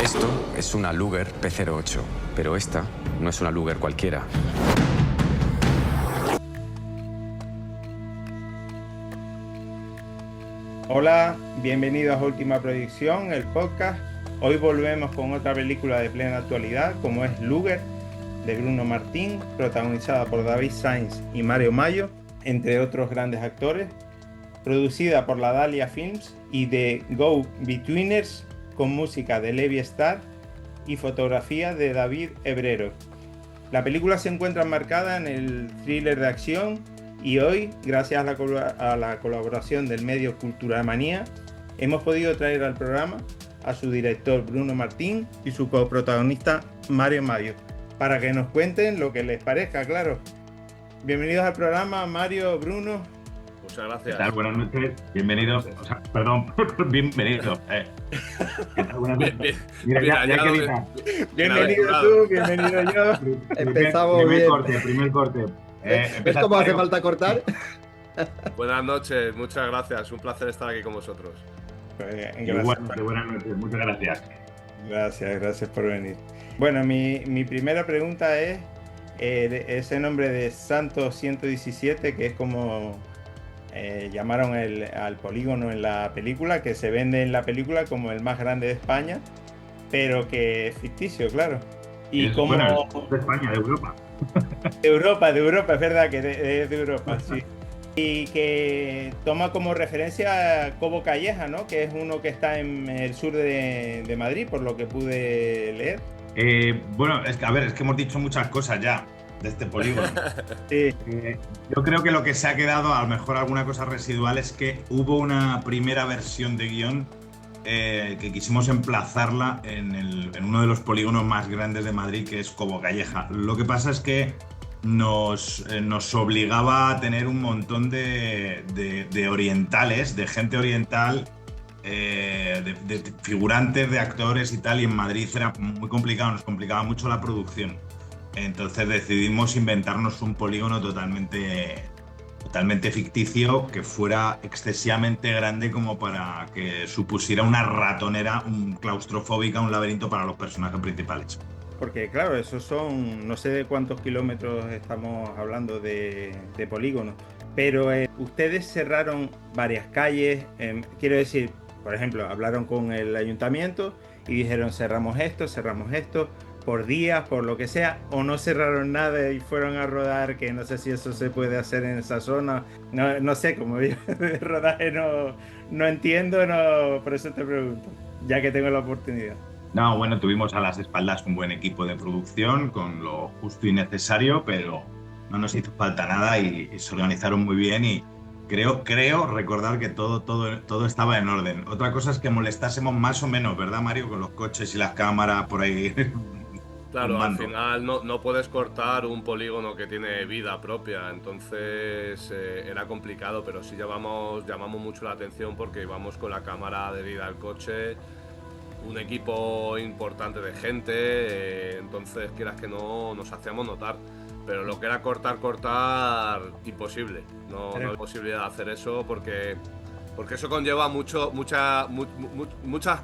Esto es una Luger P08, pero esta no es una Luger cualquiera. Hola, bienvenidos a Última Proyección, el podcast. Hoy volvemos con otra película de plena actualidad, como es Luger, de Bruno Martín, protagonizada por David Sainz y Mario Mayo, entre otros grandes actores, producida por la Dahlia Films y The Go-Betweeners, con música de Levi Starr y fotografía de David Hebrero. La película se encuentra enmarcada en el thriller de acción y hoy, gracias a la colaboración del medio Culturalmanía, hemos podido traer al programa a su director Bruno Martín y su coprotagonista Mario Mayo, para que nos cuenten lo que les parezca, claro. Bienvenidos al programa, Mario, Bruno. Muchas gracias. ¿Qué tal? Buenas noches. Bienvenidos. O sea, perdón, bienvenido. ¿Qué tal? Buenas noches. Mira, ya que diga. Bienvenido tú, bienvenido yo. Empezamos bien. Primer corte. ¿Ves cómo hace falta cortar? Buenas noches, muchas gracias. Un placer estar aquí con vosotros. Buenas noches, muchas gracias. Gracias por venir. Bueno, mi primera pregunta es ese nombre de Santo 117, que es como llamaron al polígono en la película, que se vende en la película como el más grande de España, pero que es ficticio, claro. Y es, como bueno, de España, de Europa. De Europa, es verdad que es de Europa, sí. Y que toma como referencia Cobo Calleja, ¿no? Que es uno que está en el sur de Madrid, por lo que pude leer. Bueno, es que hemos dicho muchas cosas ya de este polígono. Sí. Yo creo que lo que se ha quedado, a lo mejor alguna cosa residual, es que hubo una primera versión de guión que quisimos emplazarla en uno de los polígonos más grandes de Madrid, que es Cobo Calleja. Lo que pasa es que nos obligaba a tener un montón de orientales, de gente oriental, de figurantes, de actores y tal, y en Madrid era muy complicado, nos complicaba mucho la producción. Entonces decidimos inventarnos un polígono totalmente ficticio, que fuera excesivamente grande como para que supusiera una ratonera, un claustrofóbica, un laberinto para los personajes principales. Porque claro, esos son, no sé de cuántos kilómetros estamos hablando de polígonos, pero ustedes cerraron varias calles, quiero decir, por ejemplo, hablaron con el ayuntamiento y dijeron cerramos esto, por días, por lo que sea, o no cerraron nada y fueron a rodar, que no sé si eso se puede hacer en esa zona, no sé, como yo de rodaje no entiendo, por eso te pregunto, ya que tengo la oportunidad. No, bueno, tuvimos a las espaldas un buen equipo de producción con lo justo y necesario, pero no nos hizo falta nada y se organizaron muy bien y creo recordar que todo estaba en orden. Otra cosa es que molestásemos más o menos, ¿verdad, Mario? Con los coches y las cámaras por ahí. Claro, al final no puedes cortar un polígono que tiene vida propia, entonces era complicado, pero sí llamamos mucho la atención porque íbamos con la cámara adherida al coche, un equipo importante de gente, entonces quieras que no, nos hacíamos notar. Pero lo que era cortar, imposible. No hay posibilidad de hacer eso porque eso conlleva muchas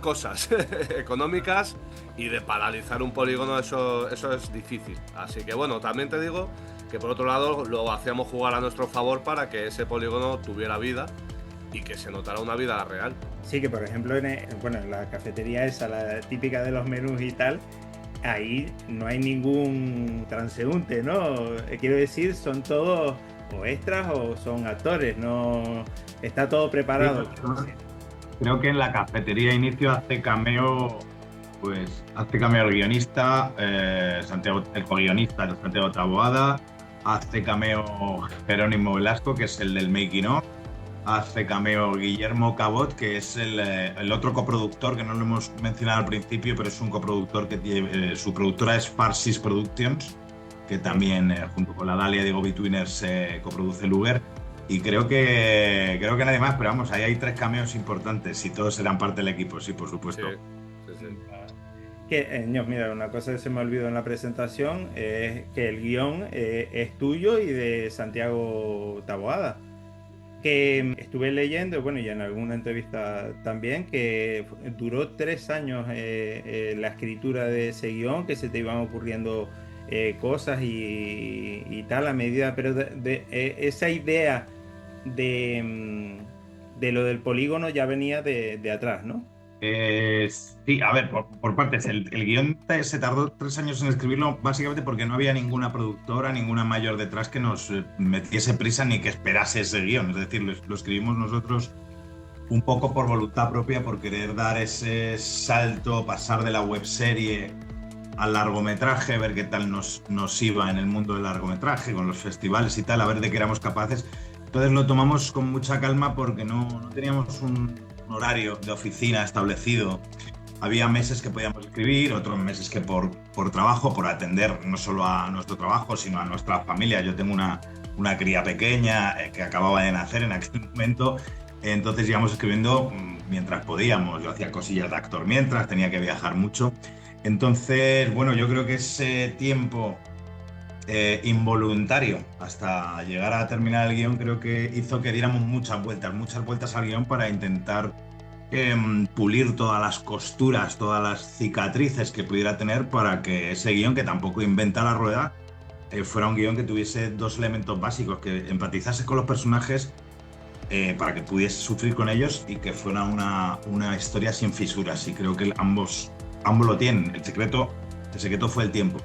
cosas económicas y de paralizar un polígono eso es difícil. Así que bueno, también te digo que por otro lado lo hacíamos jugar a nuestro favor para que ese polígono tuviera vida y que se notara una vida real. Sí, que por ejemplo en la cafetería esa, la típica de los menús y tal, ahí no hay ningún transeúnte, ¿no? Quiero decir, son todos o extras o son actores, no está todo preparado. Sí, creo que en la cafetería inicio hace cameo el guionista, el co-guionista Santiago Taboada, hace cameo Jerónimo Velasco, que es el del making of, hace cameo Guillermo Cabot, que es el otro coproductor, que no lo hemos mencionado al principio, pero es un coproductor que tiene, su productora es Farsis Productions, que también junto con la Dahlia de Go-Betweeners coproduce Luger, y creo que nadie más, pero vamos, ahí hay 3 cameos importantes y todos serán parte del equipo, sí, por supuesto. Sí. Mira, una cosa que se me olvidó en la presentación es que el guión es tuyo y de Santiago Taboada. Que estuve leyendo, bueno, y en alguna entrevista también, que duró 3 años la escritura de ese guión, que se te iban ocurriendo cosas y tal a medida, pero esa idea de lo del polígono ya venía de atrás, ¿no? Sí, a ver, por partes. El guión se tardó 3 años en escribirlo, básicamente porque no había ninguna productora, ninguna mayor detrás que nos metiese prisa ni que esperase ese guión. Es decir, lo escribimos nosotros un poco por voluntad propia, por querer dar ese salto, pasar de la webserie al largometraje, ver qué tal nos iba en el mundo del largometraje, con los festivales y tal, a ver de qué éramos capaces. Entonces lo tomamos con mucha calma porque no teníamos un horario de oficina establecido. Había meses que podíamos escribir, otros meses que por trabajo, por atender no solo a nuestro trabajo, sino a nuestra familia. Yo tengo una cría pequeña que acababa de nacer en aquel momento, entonces íbamos escribiendo mientras podíamos. Yo hacía cosillas de actor mientras, tenía que viajar mucho. Entonces, bueno, yo creo que ese tiempo involuntario hasta llegar a terminar el guión creo que hizo que diéramos muchas vueltas al guión para intentar pulir todas las costuras, todas las cicatrices que pudiera tener para que ese guión, que tampoco inventa la rueda, fuera un guión que tuviese 2 elementos básicos: que empatizase con los personajes para que pudiese sufrir con ellos, y que fuera una historia sin fisuras. Y creo que ambos lo tienen. El secreto fue el tiempo.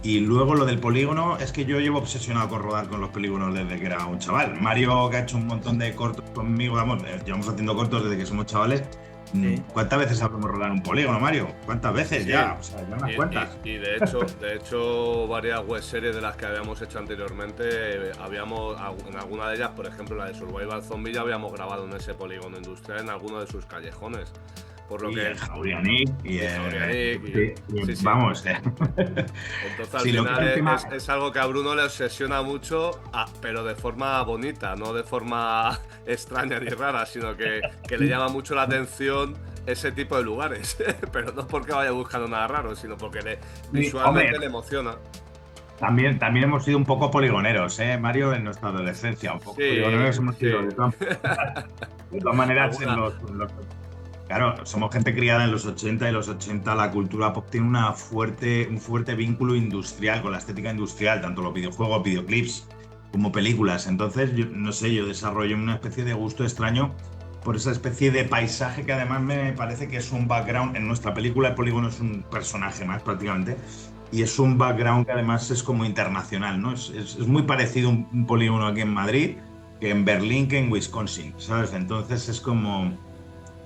Y luego lo del polígono, es que yo llevo obsesionado con rodar con los polígonos desde que era un chaval. Mario, que ha hecho un montón de cortos conmigo, vamos, llevamos haciendo cortos desde que somos chavales. Sí. ¿Cuántas veces habremos rodado un polígono, Mario? ¿Cuántas veces? Sí. Ya, o sea, ya unas cuantas. Y de hecho, varias webseries de las que habíamos hecho anteriormente, en alguna de ellas, por ejemplo, la de Survival Zombie, ya habíamos grabado en ese polígono industrial en alguno de sus callejones. Por lo y que el Jaurianic sí. Vamos. Entonces al final es algo que a Bruno le obsesiona mucho, pero de forma bonita, no de forma extraña ni rara, sino que le llama mucho la atención ese tipo de lugares. Pero no porque vaya buscando nada raro, sino porque visualmente le emociona. También hemos sido un poco poligoneros, Mario, en nuestra adolescencia. Un poco poligoneros hemos sido de todas maneras. Claro, somos gente criada en los 80, y los 80 la cultura pop tiene un fuerte vínculo industrial, con la estética industrial, tanto los videojuegos, videoclips, como películas. Entonces, yo desarrollo una especie de gusto extraño por esa especie de paisaje que además me parece que es un background. En nuestra película el polígono es un personaje más prácticamente, y es un background que además es como internacional, ¿no? Es muy parecido un polígono aquí en Madrid que en Berlín, que en Wisconsin, ¿sabes? Entonces es como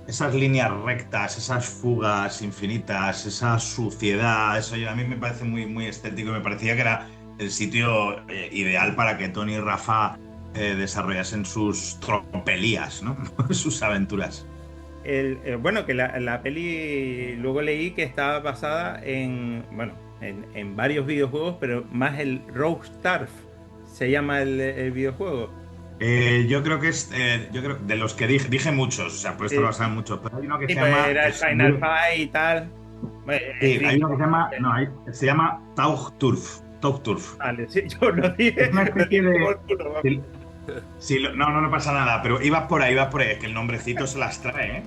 esas líneas rectas, esas fugas infinitas, esa suciedad, eso a mí me parece muy, muy estético, y me parecía que era el sitio ideal para que Tony y Rafa desarrollasen sus tropelías, ¿no? Sus aventuras. Bueno, que la peli luego leí que estaba basada en varios videojuegos, pero más el Rogue Starve se llama el videojuego. Yo creo que de los que dije muchos, o sea, por esto lo basan muchos, pero hay uno que se llama... Era el Final Fight y tal. Sí, hay uno que se llama Taugturf. Vale, sí, yo lo dije. Es una especie de... Sí, no pasa nada, pero ibas por ahí, es que el nombrecito se las trae, ¿eh?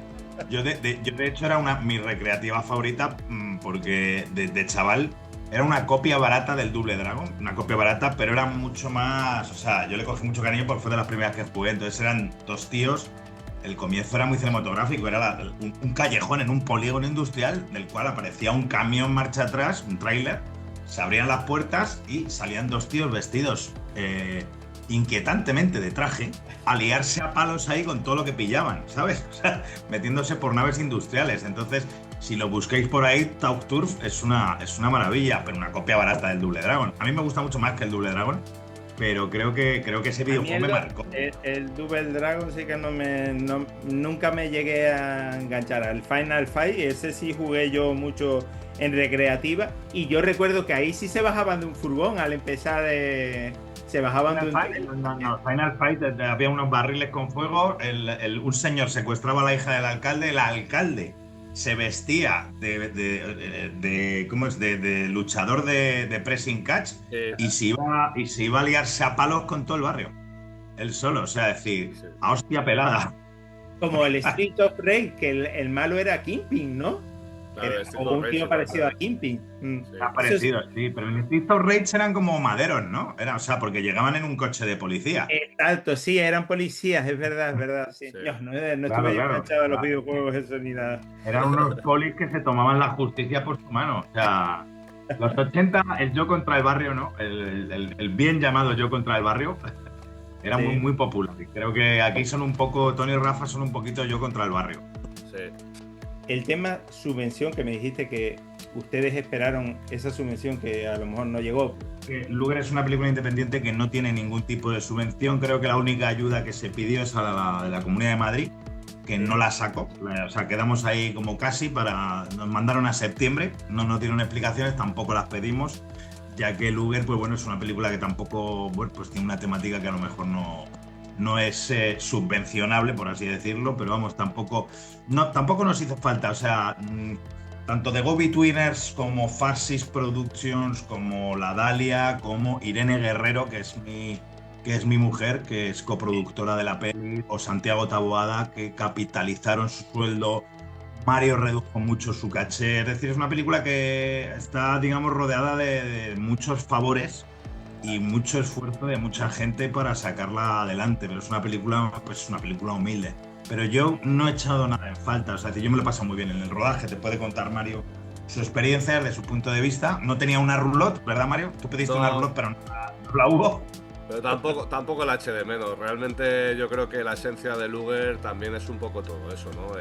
Yo de hecho era mi recreativa favorita, porque de chaval era una copia barata del Double Dragon, una copia barata, pero era mucho más, o sea, yo le cogí mucho cariño porque fue de las primeras que jugué. Entonces eran 2 tíos, el comienzo era muy cinematográfico, era un callejón en un polígono industrial del cual aparecía un camión marcha atrás, un tráiler, se abrían las puertas y salían 2 tíos vestidos inquietantemente de traje a liarse a palos ahí con todo lo que pillaban, ¿sabes? O sea, metiéndose por naves industriales. Entonces, si lo busquéis por ahí, Taugturf es una maravilla, pero una copia barata del Double Dragon. A mí me gusta mucho más que el Double Dragon, pero creo que ese videojuego me marcó. El Double Dragon sí que nunca me llegué a enganchar. Al Final Fight, ese sí jugué yo mucho en recreativa, y yo recuerdo que ahí sí se bajaban de un furgón al empezar se bajaban de un... No, Final Fight había unos barriles con fuego, un señor secuestraba a la hija del alcalde, el alcalde se vestía de luchador de pressing catch, y se iba a liarse a palos con todo el barrio. él solo, o sea, decir, a hostia pelada. Como el Street of Rage, que el malo era Kingpin, ¿no? Claro, o un tío parecido a Kingpin. Sí. Ha parecido, sí, pero en el Street of Rage eran como maderos, ¿no? O sea, porque llegaban en un coche de policía. Exacto, sí, eran policías, es verdad. Sí. Sí. Dios, no estuve enganchado a los videojuegos, eso ni nada. Eran unos polis que se tomaban la justicia por su mano. O sea, los 80, el yo contra el barrio, ¿no? El bien llamado yo contra el barrio era muy, muy popular. Y creo que aquí son un poco, Tony y Rafa son un poquito yo contra el barrio. Sí. El tema subvención, que me dijiste que ustedes esperaron esa subvención que a lo mejor no llegó. Luger es una película independiente que no tiene ningún tipo de subvención. Creo que la única ayuda que se pidió es a la Comunidad de Madrid, que no la sacó. O sea, quedamos ahí como casi nos mandaron a septiembre. No tienen explicaciones, tampoco las pedimos, ya que Luger, pues bueno, es una película que tampoco, bueno, pues tiene una temática que a lo mejor no es subvencionable, por así decirlo, pero vamos, tampoco nos hizo falta. O sea, tanto The Go-Betweeners como Farsis Productions, como La Dalia, como Irene Guerrero, que es mi mujer, que es coproductora de la peli, o Santiago Taboada, que capitalizaron su sueldo. Mario redujo mucho su caché. Es decir, es una película que está, digamos, rodeada de muchos favores y mucho esfuerzo de mucha gente para sacarla adelante, pero es una película, pues una película humilde. Pero yo no he echado nada en falta, o sea, yo me lo he pasado muy bien en el rodaje. Te puede contar Mario su experiencia desde su punto de vista. No tenía una roulotte, ¿verdad, Mario? Tú pediste una roulotte, pero no la hubo. Pero tampoco la eché de menos. Realmente yo creo que la esencia de Luger también es un poco todo eso, ¿no?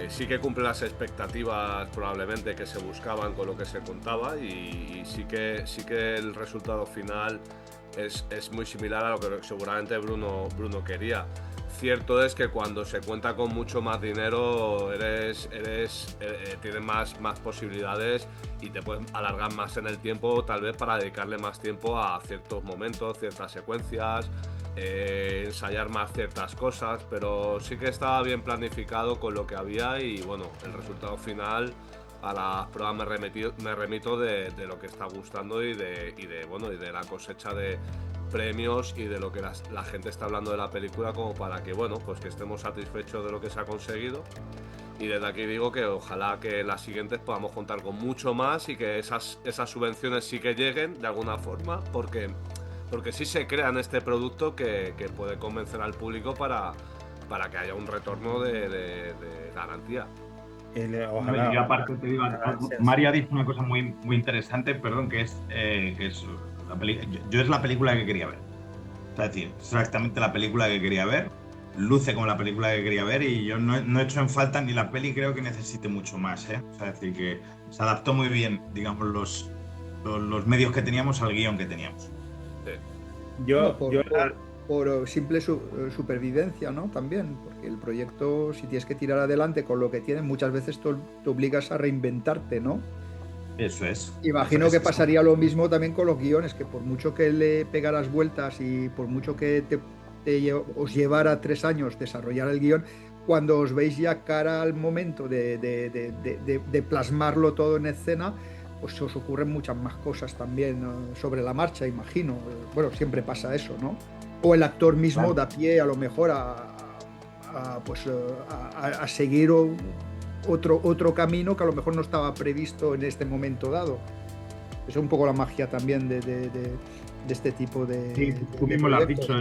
Sí que cumple las expectativas probablemente que se buscaban con lo que se contaba, y sí que el resultado final es muy similar a lo que seguramente Bruno quería. Cierto es que cuando se cuenta con mucho más dinero tienes más posibilidades y te puedes alargar más en el tiempo, tal vez para dedicarle más tiempo a ciertos momentos, ciertas secuencias, ensayar más ciertas cosas, pero sí que estaba bien planificado con lo que había. Y bueno, el resultado final, a las pruebas me remito de lo que está gustando y de la cosecha de premios y de lo que la gente está hablando de la película, como para que, bueno, pues que estemos satisfechos de lo que se ha conseguido. Y desde aquí digo que ojalá que las siguientes podamos contar con mucho más y que esas subvenciones sí que lleguen de alguna forma, porque sí se crean este producto que puede convencer al público para que haya un retorno de garantía. Ojalá. Y aparte te digo, María dice una cosa muy, muy interesante, perdón, que es la yo es la película que quería ver. Es decir, exactamente la película que quería ver, luce como la película que quería ver, y yo no he hecho en falta ni la peli, creo que necesite mucho más, ¿eh? O sea, es decir, que se adaptó muy bien, digamos, los medios que teníamos al guión que teníamos. Sí. Por simple supervivencia, ¿no? También, porque el proyecto, si tienes que tirar adelante con lo que tienes, muchas veces te obligas a reinventarte, ¿no? Eso es. Imagino que pasaría lo mismo también con los guiones, que por mucho que le pegaras vueltas y por mucho que os llevara 3 años desarrollar el guión, cuando os veis ya cara al momento de plasmarlo todo en escena, pues se os ocurren muchas más cosas también sobre la marcha, imagino. Bueno, siempre pasa eso, ¿no? O el actor mismo da pie a lo mejor a seguir otro camino que a lo mejor no estaba previsto en este momento dado. Es un poco la magia también de este tipo de... Sí, tú mismo lo has dicho.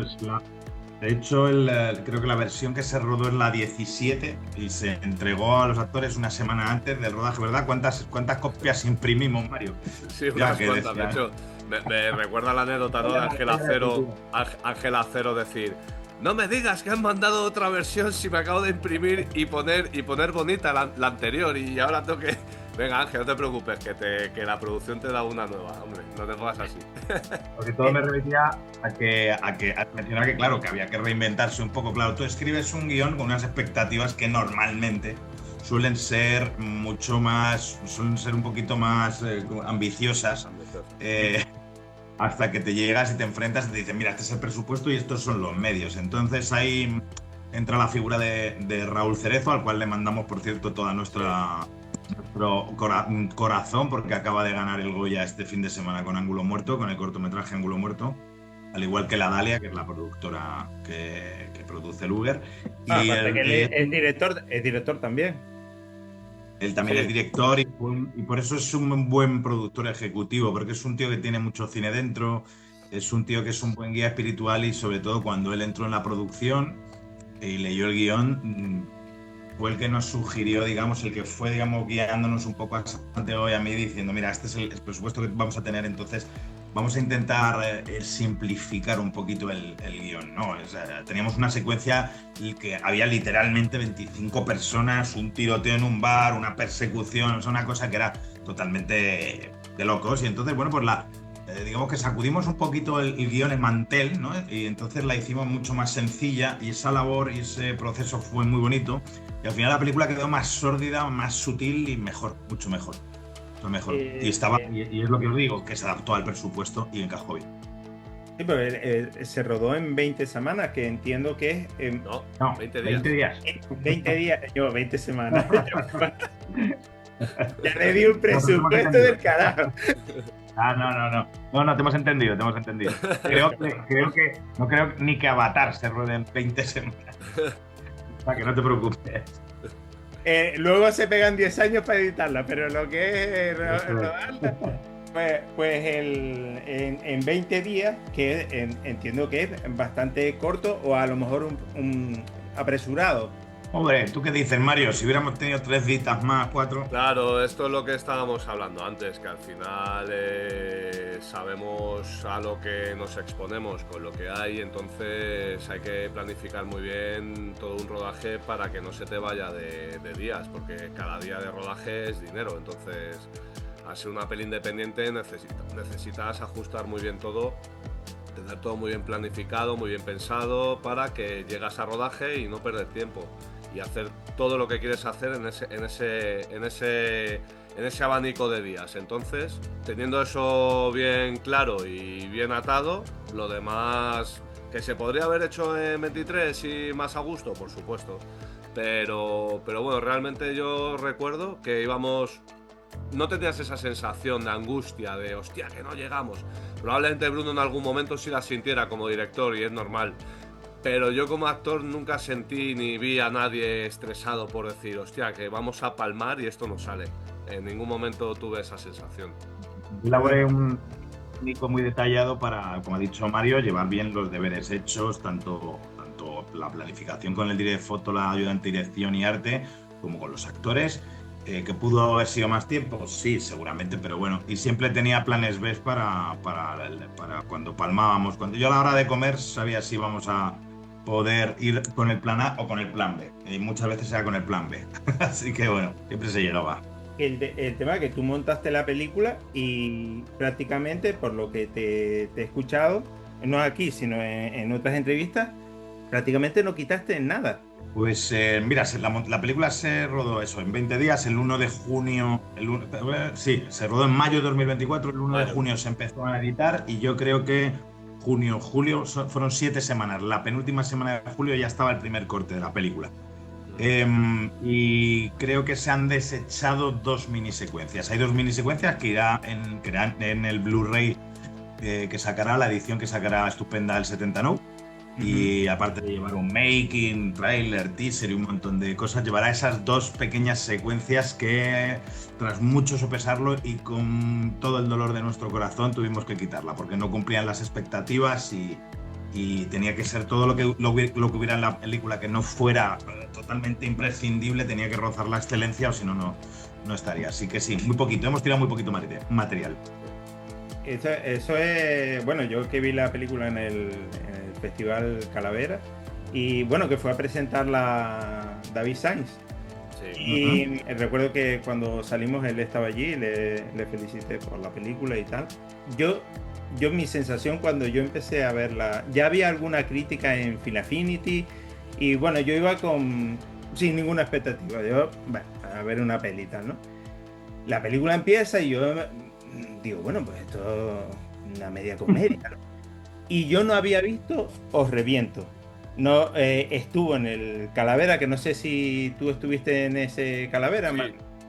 De hecho, creo que la versión que se rodó es la 17 y se entregó a los actores una semana antes del rodaje, ¿verdad? ¿Cuántas copias imprimimos, Mario? Sí, unas cuantas. De hecho, me recuerda la anécdota, ¿no? de Ángela Cero decir: no me digas que han mandado otra versión si me acabo de imprimir y poner bonita la anterior, y ahora tengo que... Venga, Ángel, no te preocupes, que la producción te da una nueva, hombre, no te pongas así. Sobre todo me remitía a mencionar que, claro, que había que reinventarse un poco. Claro, tú escribes un guión con unas expectativas que normalmente suelen ser un poquito más ambiciosas. Hasta que te llegas y te enfrentas y te dicen, mira, este es el presupuesto y estos son los medios. Entonces ahí entra la figura de Raúl Cerezo, al cual le mandamos, por cierto, toda nuestro corazón, porque acaba de ganar el Goya este fin de semana con Ángulo Muerto, con el cortometraje Ángulo Muerto. al igual que la Dalia, que es la productora que produce Luger. Y el director también. Él también es director y por eso es un buen productor ejecutivo, porque es un tío que tiene mucho cine dentro, es un tío que es un buen guía espiritual y sobre todo cuando él entró en la producción y leyó el guión, fue el que nos sugirió, digamos, el que fue, digamos, guiándonos un poco a Santiago y a mí diciendo, mira, este es el presupuesto que vamos a tener, entonces vamos a intentar simplificar un poquito el guión, ¿no? O sea, teníamos una secuencia que había literalmente 25 personas, un tiroteo en un bar, una persecución, o sea, una cosa que era totalmente de locos. Y entonces, bueno, pues digamos que sacudimos un poquito el guión, el mantel, ¿no? Y entonces la hicimos mucho más sencilla y esa labor y ese proceso fue muy bonito. Y al final la película quedó más sórdida, más sutil y mejor, mucho mejor. Mejor. Y es lo que os digo, que se adaptó al presupuesto y encajó bien. Sí, pero se rodó en 20 semanas, que entiendo que es... No, 20 días. 20 días, yo 20 semanas. Ya le di un presupuesto del carajo. No, te hemos entendido. Creo que no creo ni que Avatar se ruede en 20 semanas. Para que no te preocupes. Luego se pegan 10 años para editarla, pero lo que es rodarla, pues en 20 días, que entiendo que es bastante corto o a lo mejor un apresurado. Hombre, ¿tú qué dices, Mario? Si hubiéramos tenido 3 ditas más, 4... Claro, esto es lo que estábamos hablando antes, que al final sabemos a lo que nos exponemos con lo que hay, entonces hay que planificar muy bien todo un rodaje para que no se te vaya de días, porque cada día de rodaje es dinero, entonces al ser una peli independiente necesitas ajustar muy bien todo, tener todo muy bien planificado, muy bien pensado para que llegas a rodaje y no perder tiempo. Y hacer todo lo que quieres hacer en ese abanico de días. Entonces, teniendo eso bien claro y bien atado, lo demás que se podría haber hecho en 23 y más a gusto, por supuesto. Pero bueno, realmente yo recuerdo que íbamos... No tenías esa sensación de angustia, de hostia, que no llegamos. Probablemente Bruno en algún momento sí la sintiera como director y es normal. Pero yo como actor nunca sentí ni vi a nadie estresado por decir, hostia, que vamos a palmar y esto no sale. En ningún momento tuve esa sensación. Elaboré un técnico muy detallado para, como ha dicho Mario, llevar bien los deberes hechos, tanto la planificación con el director de foto, la ayudante de dirección y arte, como con los actores. ¿Que pudo haber sido más tiempo? Sí, seguramente, pero bueno. Y siempre tenía planes B para cuando palmábamos. Cuando yo a la hora de comer sabía si íbamos a poder ir con el plan A o con el plan B. Y muchas veces era con el plan B. Así que bueno, siempre se llegaba. El tema es que tú montaste la película y prácticamente, por lo que te he escuchado, no aquí, sino en otras entrevistas, prácticamente no quitaste nada. Pues mira, la película se rodó eso en 20 días, el 1 de junio, se rodó en mayo de 2024, el 1 de junio se empezó a editar y yo creo que junio, julio, fueron 7 semanas. La penúltima semana de julio ya estaba el primer corte de la película. Y creo que se han desechado 2 minisecuencias. Hay 2 minisecuencias que irán en el Blu-ray que sacará, la edición que sacará estupenda el 79. Y aparte de llevar un making, trailer, teaser y un montón de cosas, llevará esas 2 pequeñas secuencias que, tras mucho sopesarlo y con todo el dolor de nuestro corazón, tuvimos que quitarla porque no cumplían las expectativas y tenía que ser todo lo que hubiera en la película que no fuera totalmente imprescindible, tenía que rozar la excelencia o si no, no estaría. Así que sí, muy poquito, hemos tirado muy poquito material. Eso es, bueno, yo que vi la película en el Festival Calavera y bueno, que fue a presentarla David Sainz. Sí. Y recuerdo que cuando salimos él estaba allí, le felicité por la película y tal. Yo mi sensación cuando yo empecé a verla, ya había alguna crítica en Film Affinity y bueno, yo iba sin ninguna expectativa, yo, bueno, a ver una peli y tal, ¿no? La película empieza y yo digo, bueno, pues esto es una media comedia, ¿no? Y yo no había visto Os Reviento. No, estuvo en el Calavera, que no sé si tú estuviste en ese Calavera.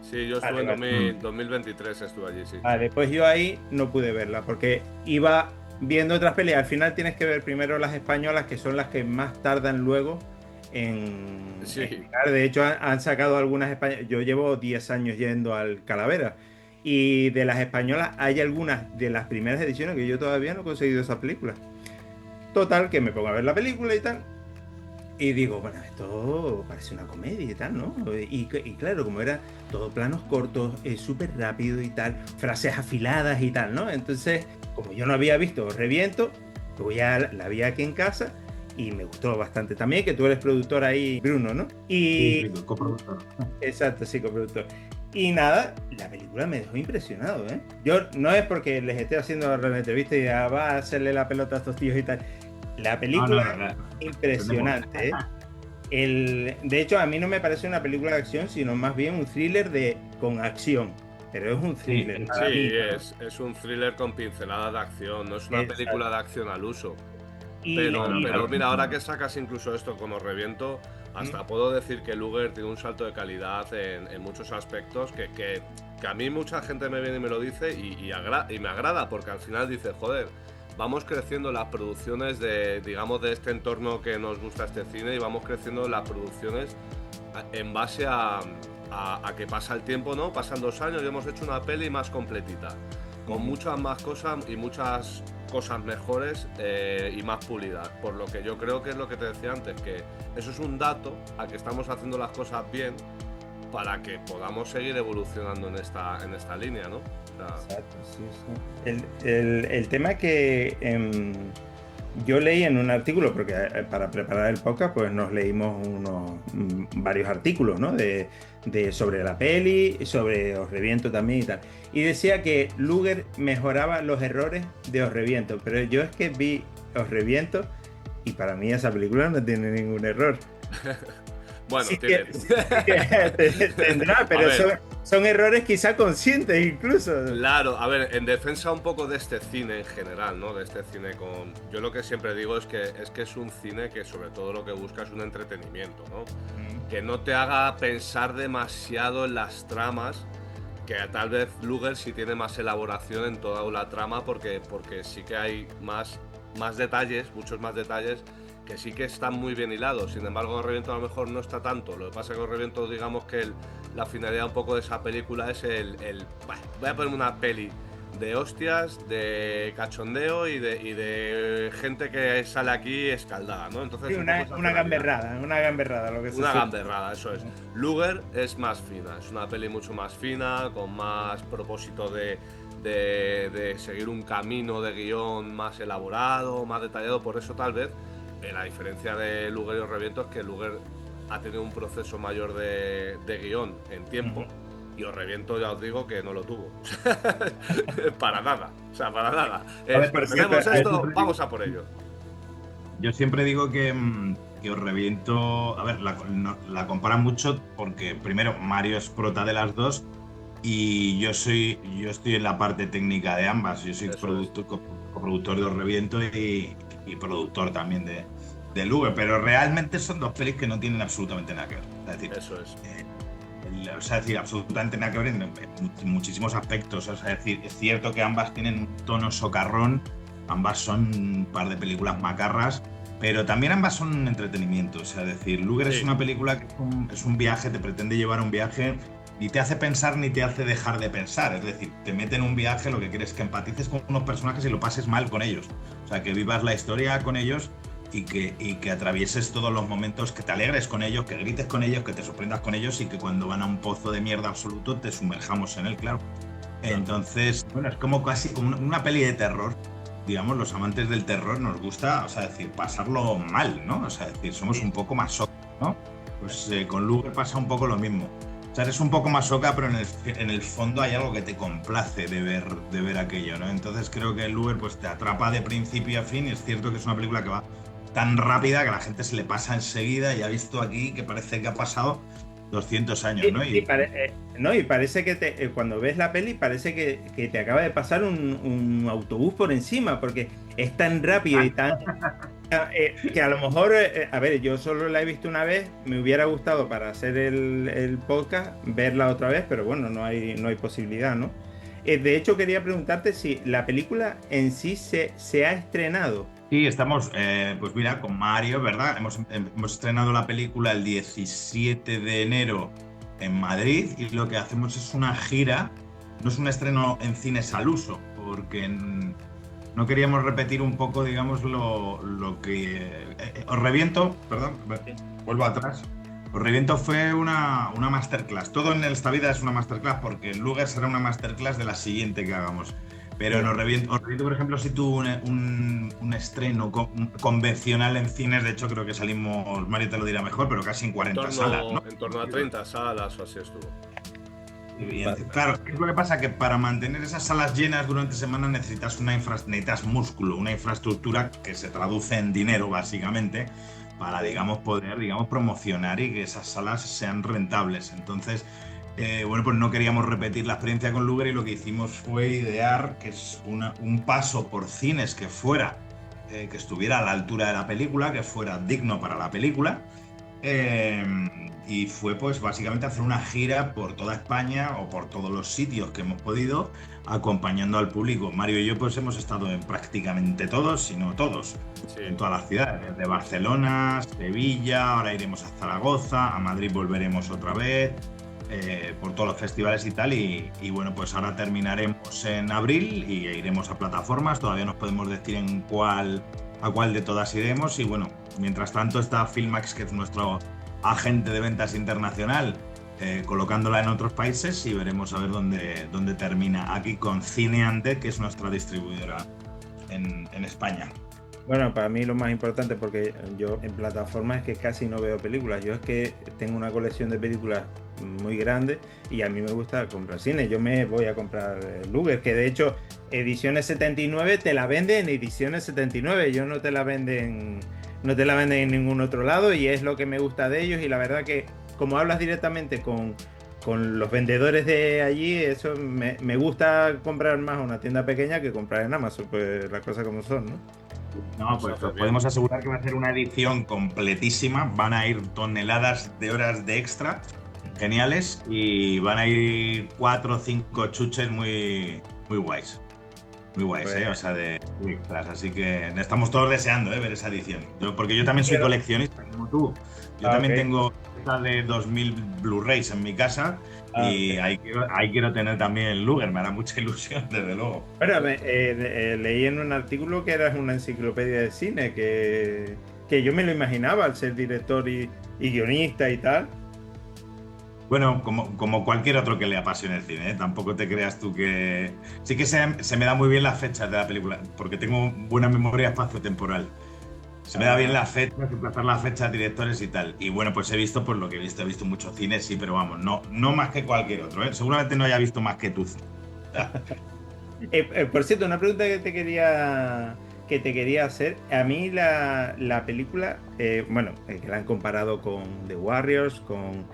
Sí, yo estuve en 2023, estuve allí, sí. Vale, pues yo ahí no pude verla, porque iba viendo otras pelis. Al final tienes que ver primero las españolas, que son las que más tardan luego en llegar. De hecho, han sacado algunas españolas. Yo llevo 10 años yendo al Calavera. Y de las españolas hay algunas de las primeras ediciones que yo todavía no he conseguido esas películas. Total, que me pongo a ver la película y tal. Y digo, bueno, esto parece una comedia y tal, ¿no? Y claro, como era todo planos cortos, súper rápido y tal, frases afiladas y tal, ¿no? Entonces, como yo no había visto Reviento, pues ya la vi aquí en casa y me gustó bastante también, que tú eres productor ahí, Bruno, ¿no? Y... Sí, coproductor. Exacto, sí, coproductor. Y nada, la película me dejó impresionado, ¿eh? Yo no es porque les esté haciendo la entrevista y va a hacerle la pelota a estos tíos y tal. La película impresionante, ¿eh? De hecho, a mí no me parece una película de acción, sino más bien un thriller con acción. Pero es un thriller. Sí, es un thriller con pinceladas de acción, no es una película de acción al uso. Pero mira, ahora que sacas incluso esto como Reviento, hasta puedo decir que Luger tiene un salto de calidad en muchos aspectos que a mí mucha gente me viene y me lo dice y me agrada, porque al final dice, joder, vamos creciendo las producciones de este entorno que nos gusta este cine, y vamos creciendo las producciones en base a que pasa el tiempo, ¿no? Pasan 2 años y hemos hecho una peli más completita, con muchas más cosas y muchas cosas mejores y más pulidas. Por lo que yo creo que es lo que te decía antes, que eso es un dato a que estamos haciendo las cosas bien para que podamos seguir evolucionando en esta línea, ¿no? Exacto, sí. El tema que yo leí en un artículo, porque para preparar el podcast pues nos leímos varios artículos, ¿no? sobre la peli, sobre Os Reviento también y tal. Y decía que Luger mejoraba los errores de Os Reviento, pero yo es que vi Os Reviento y para mí esa película no tiene ningún error. Bueno, sí tendrá, pero son errores quizá conscientes incluso. Claro, a ver, en defensa un poco de este cine en general, ¿no? De este cine yo lo que siempre digo es que es un cine que sobre todo lo que busca es un entretenimiento, ¿no? Que no te haga pensar demasiado en las tramas, que tal vez Luger sí tiene más elaboración en toda la trama, porque sí que hay más detalles, muchos más detalles, que sí que están muy bien hilados. Sin embargo, en Reviento a lo mejor no está tanto. Lo que pasa es que en Reviento, digamos que la finalidad un poco de esa película es voy a ponerme una peli de hostias, de cachondeo y de gente que sale aquí escaldada, ¿no? Entonces, sí, una gamberrada, lo que sea. Una gamberrada, eso es. Luger es más fina, es una peli mucho más fina, con más propósito de seguir un camino de guión más elaborado, más detallado. Por eso tal vez la diferencia de Luger y Os Reviento es que Luger ha tenido un proceso mayor de guión en tiempo, y Os Reviento ya os digo que no lo tuvo. Para nada, o sea, para nada. Tenemos esto, vamos a por ello. Yo siempre digo que Os Reviento, a ver, la comparan mucho porque primero Mario es prota de las dos y yo estoy en la parte técnica de ambas. Yo soy coproductor de Os Reviento y productor también de Luger, pero realmente son dos pelis que no tienen absolutamente nada que ver. Es decir, eso es. Es decir, absolutamente nada que ver en muchísimos aspectos. Es decir, es cierto que ambas tienen un tono socarrón, ambas son un par de películas macarras, pero también ambas son un entretenimiento. O sea, es decir, Luger es una película que es un viaje, te pretende llevar a un viaje, ni te hace pensar ni te hace dejar de pensar. Es decir, te mete en un viaje, lo que quieres es que empatices con unos personajes y lo pases mal con ellos. O sea, que vivas la historia con ellos y que atravieses todos los momentos, que te alegres con ellos, que grites con ellos, que te sorprendas con ellos y que cuando van a un pozo de mierda absoluto te sumerjamos en él, claro. Entonces, bueno, es como casi como una peli de terror. Digamos, los amantes del terror nos gusta, o sea, decir, pasarlo mal, ¿no? O sea, decir, somos un poco más soca, ¿no? Pues con Luger pasa un poco lo mismo. O sea, eres un poco más soca, pero en el fondo hay algo que te complace de ver aquello, ¿no? Entonces creo que Luger pues te atrapa de principio a fin, y es cierto que es una película que va tan rápida que a la gente se le pasa enseguida, y ha visto aquí que parece que ha pasado 200 años, ¿no? Y parece que cuando ves la peli parece que te acaba de pasar un autobús por encima, porque es tan rápido y tan... que a lo mejor, a ver, yo solo la he visto una vez, me hubiera gustado para hacer el podcast verla otra vez, pero bueno, no hay posibilidad, ¿no? De hecho, quería preguntarte si la película en sí se ha estrenado. Sí, estamos, pues mira, con Mario, ¿verdad? Hemos estrenado la película el 17 de enero en Madrid y lo que hacemos es una gira. No es un estreno en cines al uso, porque no queríamos repetir un poco, digamos, lo que... Os reviento, perdón, vuelvo atrás. Os reviento fue una masterclass. Todo en esta vida es una masterclass, porque Luger será una masterclass de la siguiente que hagamos. Pero en Os reviento, por ejemplo, sí tuvo un estreno convencional en cines. De hecho, creo que salimos, Mario te lo dirá mejor, pero casi en 40 salas, ¿no? En torno a 30 salas o así estuvo. Claro, ¿qué es lo que pasa? Que para mantener esas salas llenas durante semanas necesitas necesitas músculo, una infraestructura que se traduce en dinero, básicamente, para, digamos, poder, digamos, promocionar y que esas salas sean rentables. Entonces, bueno, pues no queríamos repetir la experiencia con Luger y lo que hicimos fue idear que es un paso por cines que fuera, que estuviera a la altura de la película, que fuera digno para la película. Y fue pues básicamente hacer una gira por toda España o por todos los sitios que hemos podido, acompañando al público. Mario y yo pues hemos estado en prácticamente todos, si no todos, sí, en todas las ciudades, desde Barcelona, Sevilla, ahora iremos a Zaragoza, a Madrid volveremos otra vez, por todos los festivales y tal, y bueno, pues ahora terminaremos en abril y iremos a plataformas. Todavía no podemos decir a cuál de todas iremos, y bueno, mientras tanto está Filmax, que es nuestro agente de ventas internacional, colocándola en otros países, y veremos a ver dónde termina. Aquí con Cineante, que es nuestra distribuidora en España. Bueno, para mí lo más importante, porque yo en plataformas es que casi no veo películas. Yo es que tengo una colección de películas muy grande y a mí me gusta comprar cine. Yo me voy a comprar Luger, que de hecho Ediciones 79 te la venden en Ediciones 79. Yo no te la venden en ningún otro lado, y es lo que me gusta de ellos. Y la verdad que como hablas directamente con los vendedores de allí, eso me gusta comprar más a una tienda pequeña que comprar en Amazon, pues las cosas como son, ¿no? No, pues podemos asegurar que va a ser una edición completísima. Van a ir toneladas de horas de extra geniales, y van a ir 4 o 5 chuches muy guays. Muy guays, pues, o sea, de extras. Así que estamos todos deseando ver esa edición. Porque yo también soy coleccionista, como tú. Yo también tengo esta de 2000 Blu-rays en mi casa. Y ahí quiero tener también el Luger, me hará mucha ilusión, desde luego. Bueno, leí en un artículo que eras una enciclopedia de cine, que yo me lo imaginaba al ser director y guionista y tal. Bueno, como cualquier otro que le apasione el cine, ¿eh? Tampoco te creas tú que... Sí que se me da muy bien las fechas de la película, porque tengo buena memoria espacio-temporal. Se me da bien las fechas, emplazar las fechas, directores y tal. Y bueno, pues he visto pues lo que he visto muchos cines, sí, pero vamos, no más que cualquier otro, ¿eh? Seguramente no haya visto más que tú. Por cierto, una pregunta que te quería hacer. A mí la película, que la han comparado con The Warriors, con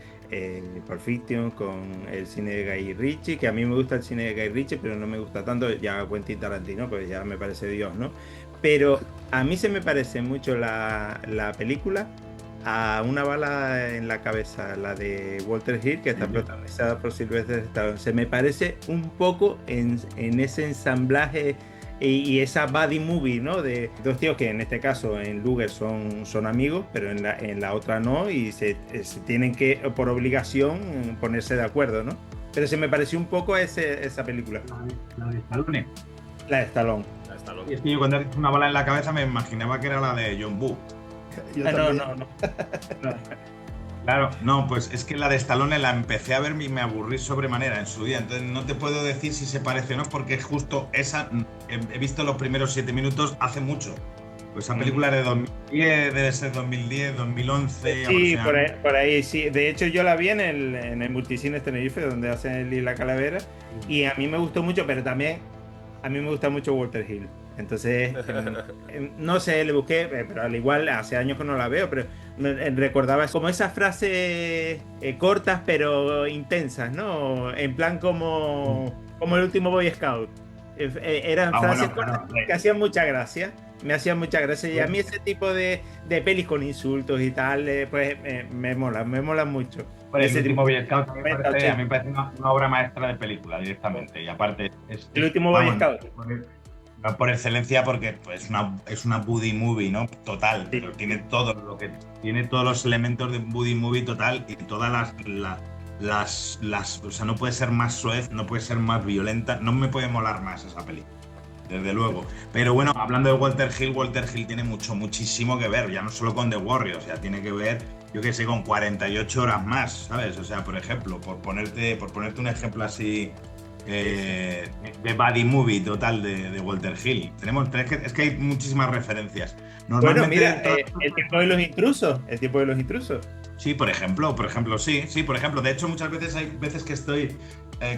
Pulp Fiction, con el cine de Guy Ritchie, que a mí me gusta el cine de Guy Ritchie, pero no me gusta tanto ya Quentin Tarantino, pues ya me parece Dios, ¿no? Pero a mí se me parece mucho la película a Una bala en la cabeza, la de Walter Hill, que está protagonizada por Sylvester Stallone. Se me parece un poco en ese ensamblaje y esa buddy movie, ¿no? De dos tíos que en este caso en Luger son amigos, pero en la otra no, y se tienen que, por obligación, ponerse de acuerdo, ¿no? Pero se me pareció un poco esa película. La de Stallone. La de Stallone. Y es que yo cuando he dicho Una bala en la cabeza me imaginaba que era la de John Woo. No. Claro, no, pues es que la de Stallone la empecé a ver y me aburrí sobremanera en su día. Entonces no te puedo decir si se parece o no, porque justo esa he visto los primeros 7 minutos hace mucho. Pues esa película de 2010, debe ser 2010, 2011. Sí, por ahí sí. De hecho yo la vi en el Multicines Tenerife, donde hacen el y la Calavera, y a mí me gustó mucho, pero también a mí me gusta mucho Walter Hill. Entonces, no sé, le busqué, pero al igual hace años que no la veo, pero recordaba como esas frases cortas pero intensas, ¿no? En plan como el último Boy Scout. Eran frases cortas que hacían mucha gracia. Me hacían mucha gracia. Y a mí ese tipo de pelis con insultos y tal, pues me mola mucho. ese el último tipo Boy Scout a mí me parece una obra maestra de película directamente. Y aparte, el último Boy Scout. No por excelencia, porque pues, es una buddy movie, ¿no? Total, Sí. pero tiene todo lo que tiene todos los elementos de buddy movie total y todas o sea, no puede ser más soez, no puede ser más violenta, no me puede molar más esa película. Desde luego. Pero bueno, hablando de Walter Hill tiene muchísimo que ver, ya no solo con The Warriors, ya tiene que ver, yo qué sé, con 48 horas más, ¿sabes? O sea, por ejemplo, por ponerte un ejemplo así de buddy movie total de Walter Hill. Es que hay muchísimas referencias. Normalmente, bueno, mira, el tiempo de los intrusos. Sí, por ejemplo, sí, por ejemplo. De hecho, muchas veces hay veces que estoy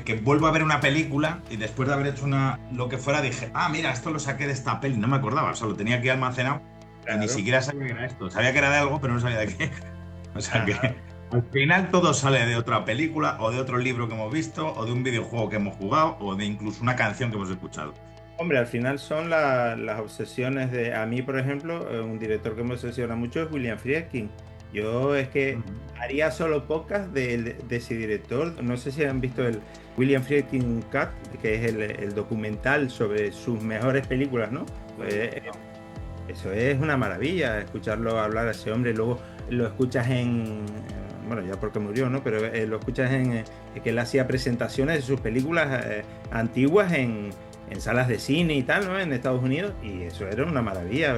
que vuelvo a ver una película y después de haber hecho lo que fuera dije, mira, esto lo saqué de esta peli, no me acordaba, o sea, lo tenía aquí almacenado. Claro. Y ni siquiera sabía que era esto. Sabía que era de algo, pero no sabía de qué. O sea que al final todo sale de otra película o de otro libro que hemos visto o de un videojuego que hemos jugado o de incluso una canción que hemos escuchado. Hombre, al final son las obsesiones de... A mí, por ejemplo, un director que me obsesiona mucho es William Friedkin. Yo es que haría solo podcast de ese director. No sé si han visto el William Friedkin Cut, que es el documental sobre sus mejores películas, ¿no? Pues, eso es una maravilla, escucharlo hablar a ese hombre. Luego lo escuchas bueno, ya porque murió, ¿no? Pero lo escuchas que él hacía presentaciones de sus películas antiguas en salas de cine y tal, ¿no? En Estados Unidos. Y eso era una maravilla,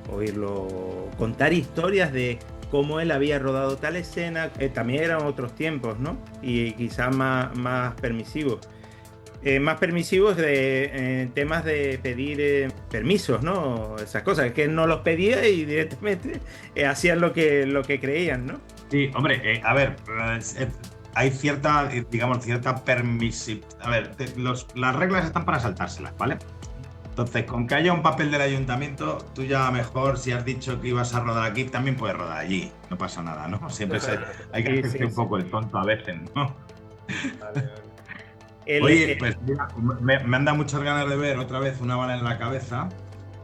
oírlo contar historias de cómo él había rodado tal escena. También eran otros tiempos, ¿no? Y quizás más permisivos. Más permisivos de temas de pedir permisos, ¿no? Esas cosas, es que él no los pedía y directamente hacían lo que creían, ¿no? Sí, hombre, a ver, hay cierta permisividad. A ver, las reglas están para saltárselas, ¿vale? Entonces, con que haya un papel del ayuntamiento, tú ya mejor, si has dicho que ibas a rodar aquí, también puedes rodar allí. No pasa nada, ¿no? Siempre hay que hacerse un poco el tonto a veces, ¿no? Vale. Oye, pues mira, me han dado muchas ganas de ver otra vez Una bala en la cabeza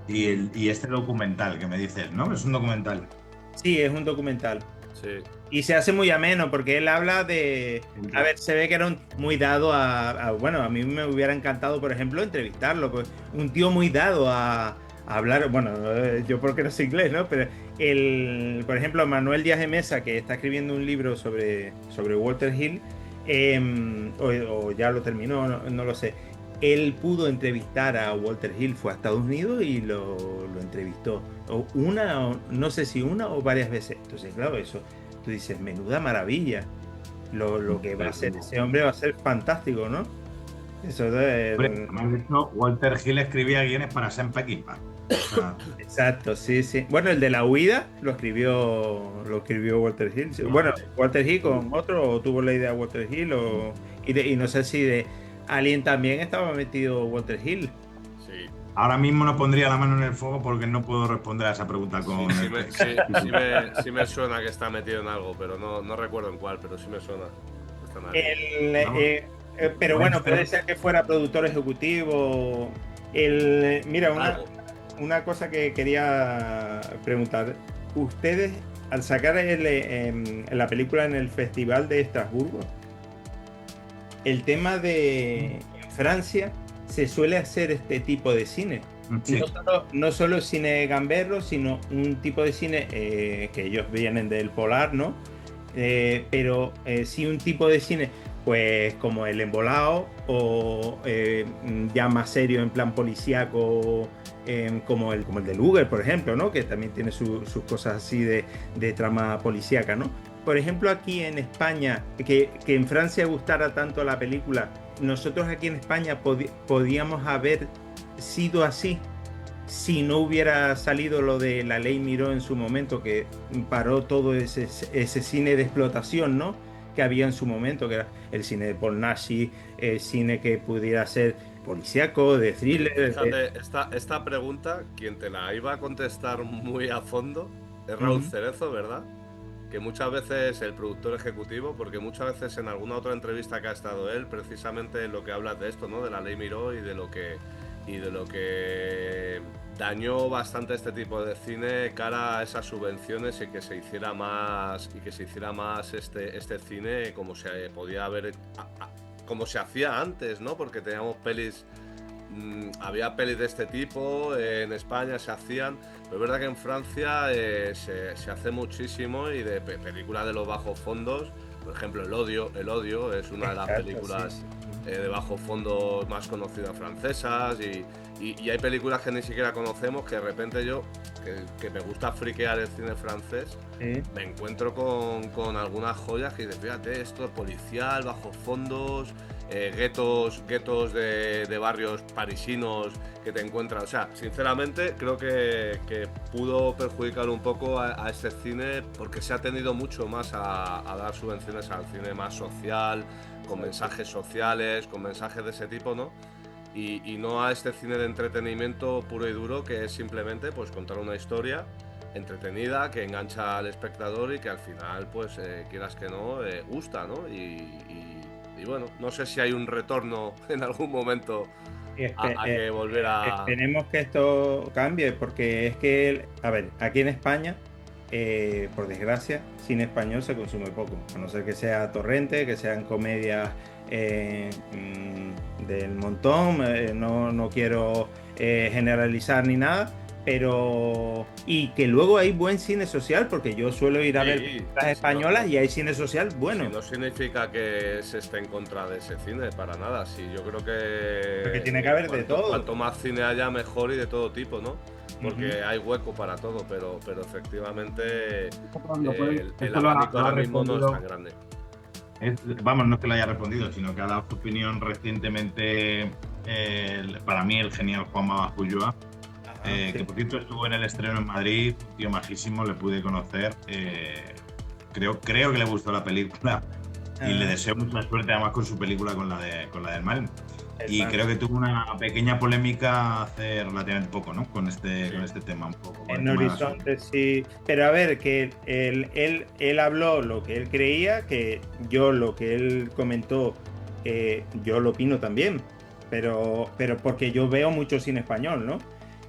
y este documental que me dices, ¿no? Es un documental. Sí, es un documental. Sí. Y se hace muy ameno porque él habla de... A ver, se ve que era muy dado bueno, a mí me hubiera encantado, por ejemplo, entrevistarlo. Pues, un tío muy dado a hablar... Bueno, yo porque no sé inglés, ¿no? Pero por ejemplo, Manuel Díaz de Mesa, que está escribiendo un libro sobre Walter Hill, o ya lo terminó, no lo sé. Él pudo entrevistar a Walter Hill, fue a Estados Unidos y lo entrevistó. No sé si una o varias veces. Entonces, claro, eso... Tú dices, menuda maravilla. Lo que va a hacer ese hombre va a ser fantástico, ¿no? Eso de... Me han dicho, Walter Hill escribía guiones para Sam Peckinpah. Exacto, sí. Bueno, el de la huida lo escribió Walter Hill. Bueno, Walter Hill con otro, o tuvo la idea Walter Hill, y no sé si de Alien también estaba metido Walter Hill. Sí. Ahora mismo no pondría la mano en el fuego porque no puedo responder a esa pregunta con... Sí me suena que está metido en algo, pero no recuerdo en cuál, pero sí me suena. Pero bueno, puede ser que fuera productor ejecutivo. Mira, una cosa que quería preguntar. Ustedes, al sacar la película en el Festival de Estrasburgo, el tema de Francia... se suele hacer este tipo de cine. Sí. No solo cine gamberro, sino un tipo de cine que ellos vienen del polar, ¿no? Pero sí un tipo de cine, pues como El Embolado, o ya más serio en plan policíaco, como el de Luger, por ejemplo, ¿no? Que también tiene sus cosas así de trama policíaca, ¿no? Por ejemplo, aquí en España, que en Francia gustara tanto la película, nosotros aquí en España podíamos haber sido así si no hubiera salido lo de la ley Miró en su momento, que paró todo ese cine de explotación, ¿no? Que había en su momento, que era el cine de Paul Naschy, el cine que pudiera ser policíaco, de thriller. Fíjate, esta pregunta, quien te la iba a contestar muy a fondo es Raúl Cerezo, ¿verdad? Que muchas veces el productor ejecutivo, porque muchas veces en alguna otra entrevista que ha estado él, precisamente lo que habla de esto, ¿no? De la ley Miró y de lo que dañó bastante este tipo de cine cara a esas subvenciones y que se hiciera más este cine como se podía ver, como se hacía antes, ¿no? Porque teníamos pelis, había pelis de este tipo, en España se hacían, pero es verdad que en Francia se hace muchísimo, y de películas de los bajos fondos, por ejemplo El Odio es una de las películas de bajo fondo más conocidas francesas, y hay películas que ni siquiera conocemos, que de repente yo, que me gusta friquear el cine francés, me encuentro con algunas joyas que dices, fíjate, esto es policial, bajos fondos, guetos de barrios parisinos que te encuentras. O sea, sinceramente creo que pudo perjudicar un poco a este cine, porque se ha tendido mucho más a dar subvenciones al cine más social, con mensajes sociales, con mensajes de ese tipo, ¿no? Y no a este cine de entretenimiento puro y duro, que es simplemente pues contar una historia entretenida que engancha al espectador y que al final, pues quieras que no, gusta, ¿no? Y bueno, no sé si hay un retorno en algún momento a que volver a... Esperemos que esto cambie, porque es que, a ver, aquí en España, por desgracia, cine español se consume poco, a no ser que sea torrente, que sean comedias del montón, no quiero generalizar ni nada, pero... Y que luego hay buen cine social, porque yo suelo ir a ver películas españolas y hay cine social bueno. Sí, no significa que se esté en contra de ese cine, para nada. Sí, yo creo que... Porque tiene que haber de todo. Cuanto más cine haya, mejor, y de todo tipo, ¿no? Porque hay hueco para todo, pero efectivamente el abanico ahora mismo no es tan grande. Vamos, no es que lo haya respondido, sino que ha dado su opinión recientemente, para mí, el genial Juanma Basculloa, que por cierto estuvo en el estreno en Madrid, un tío majísimo, le pude conocer, creo que le gustó la película y le deseo mucha suerte además con su película, con la del mal. Y creo que tuvo una pequeña polémica hace relativamente poco, ¿no? Con este tema un poco. En Horizonte, sí. Pero a ver, que él habló lo que él creía, que yo lo que él comentó, yo lo opino también. Pero porque yo veo mucho cine español, ¿no?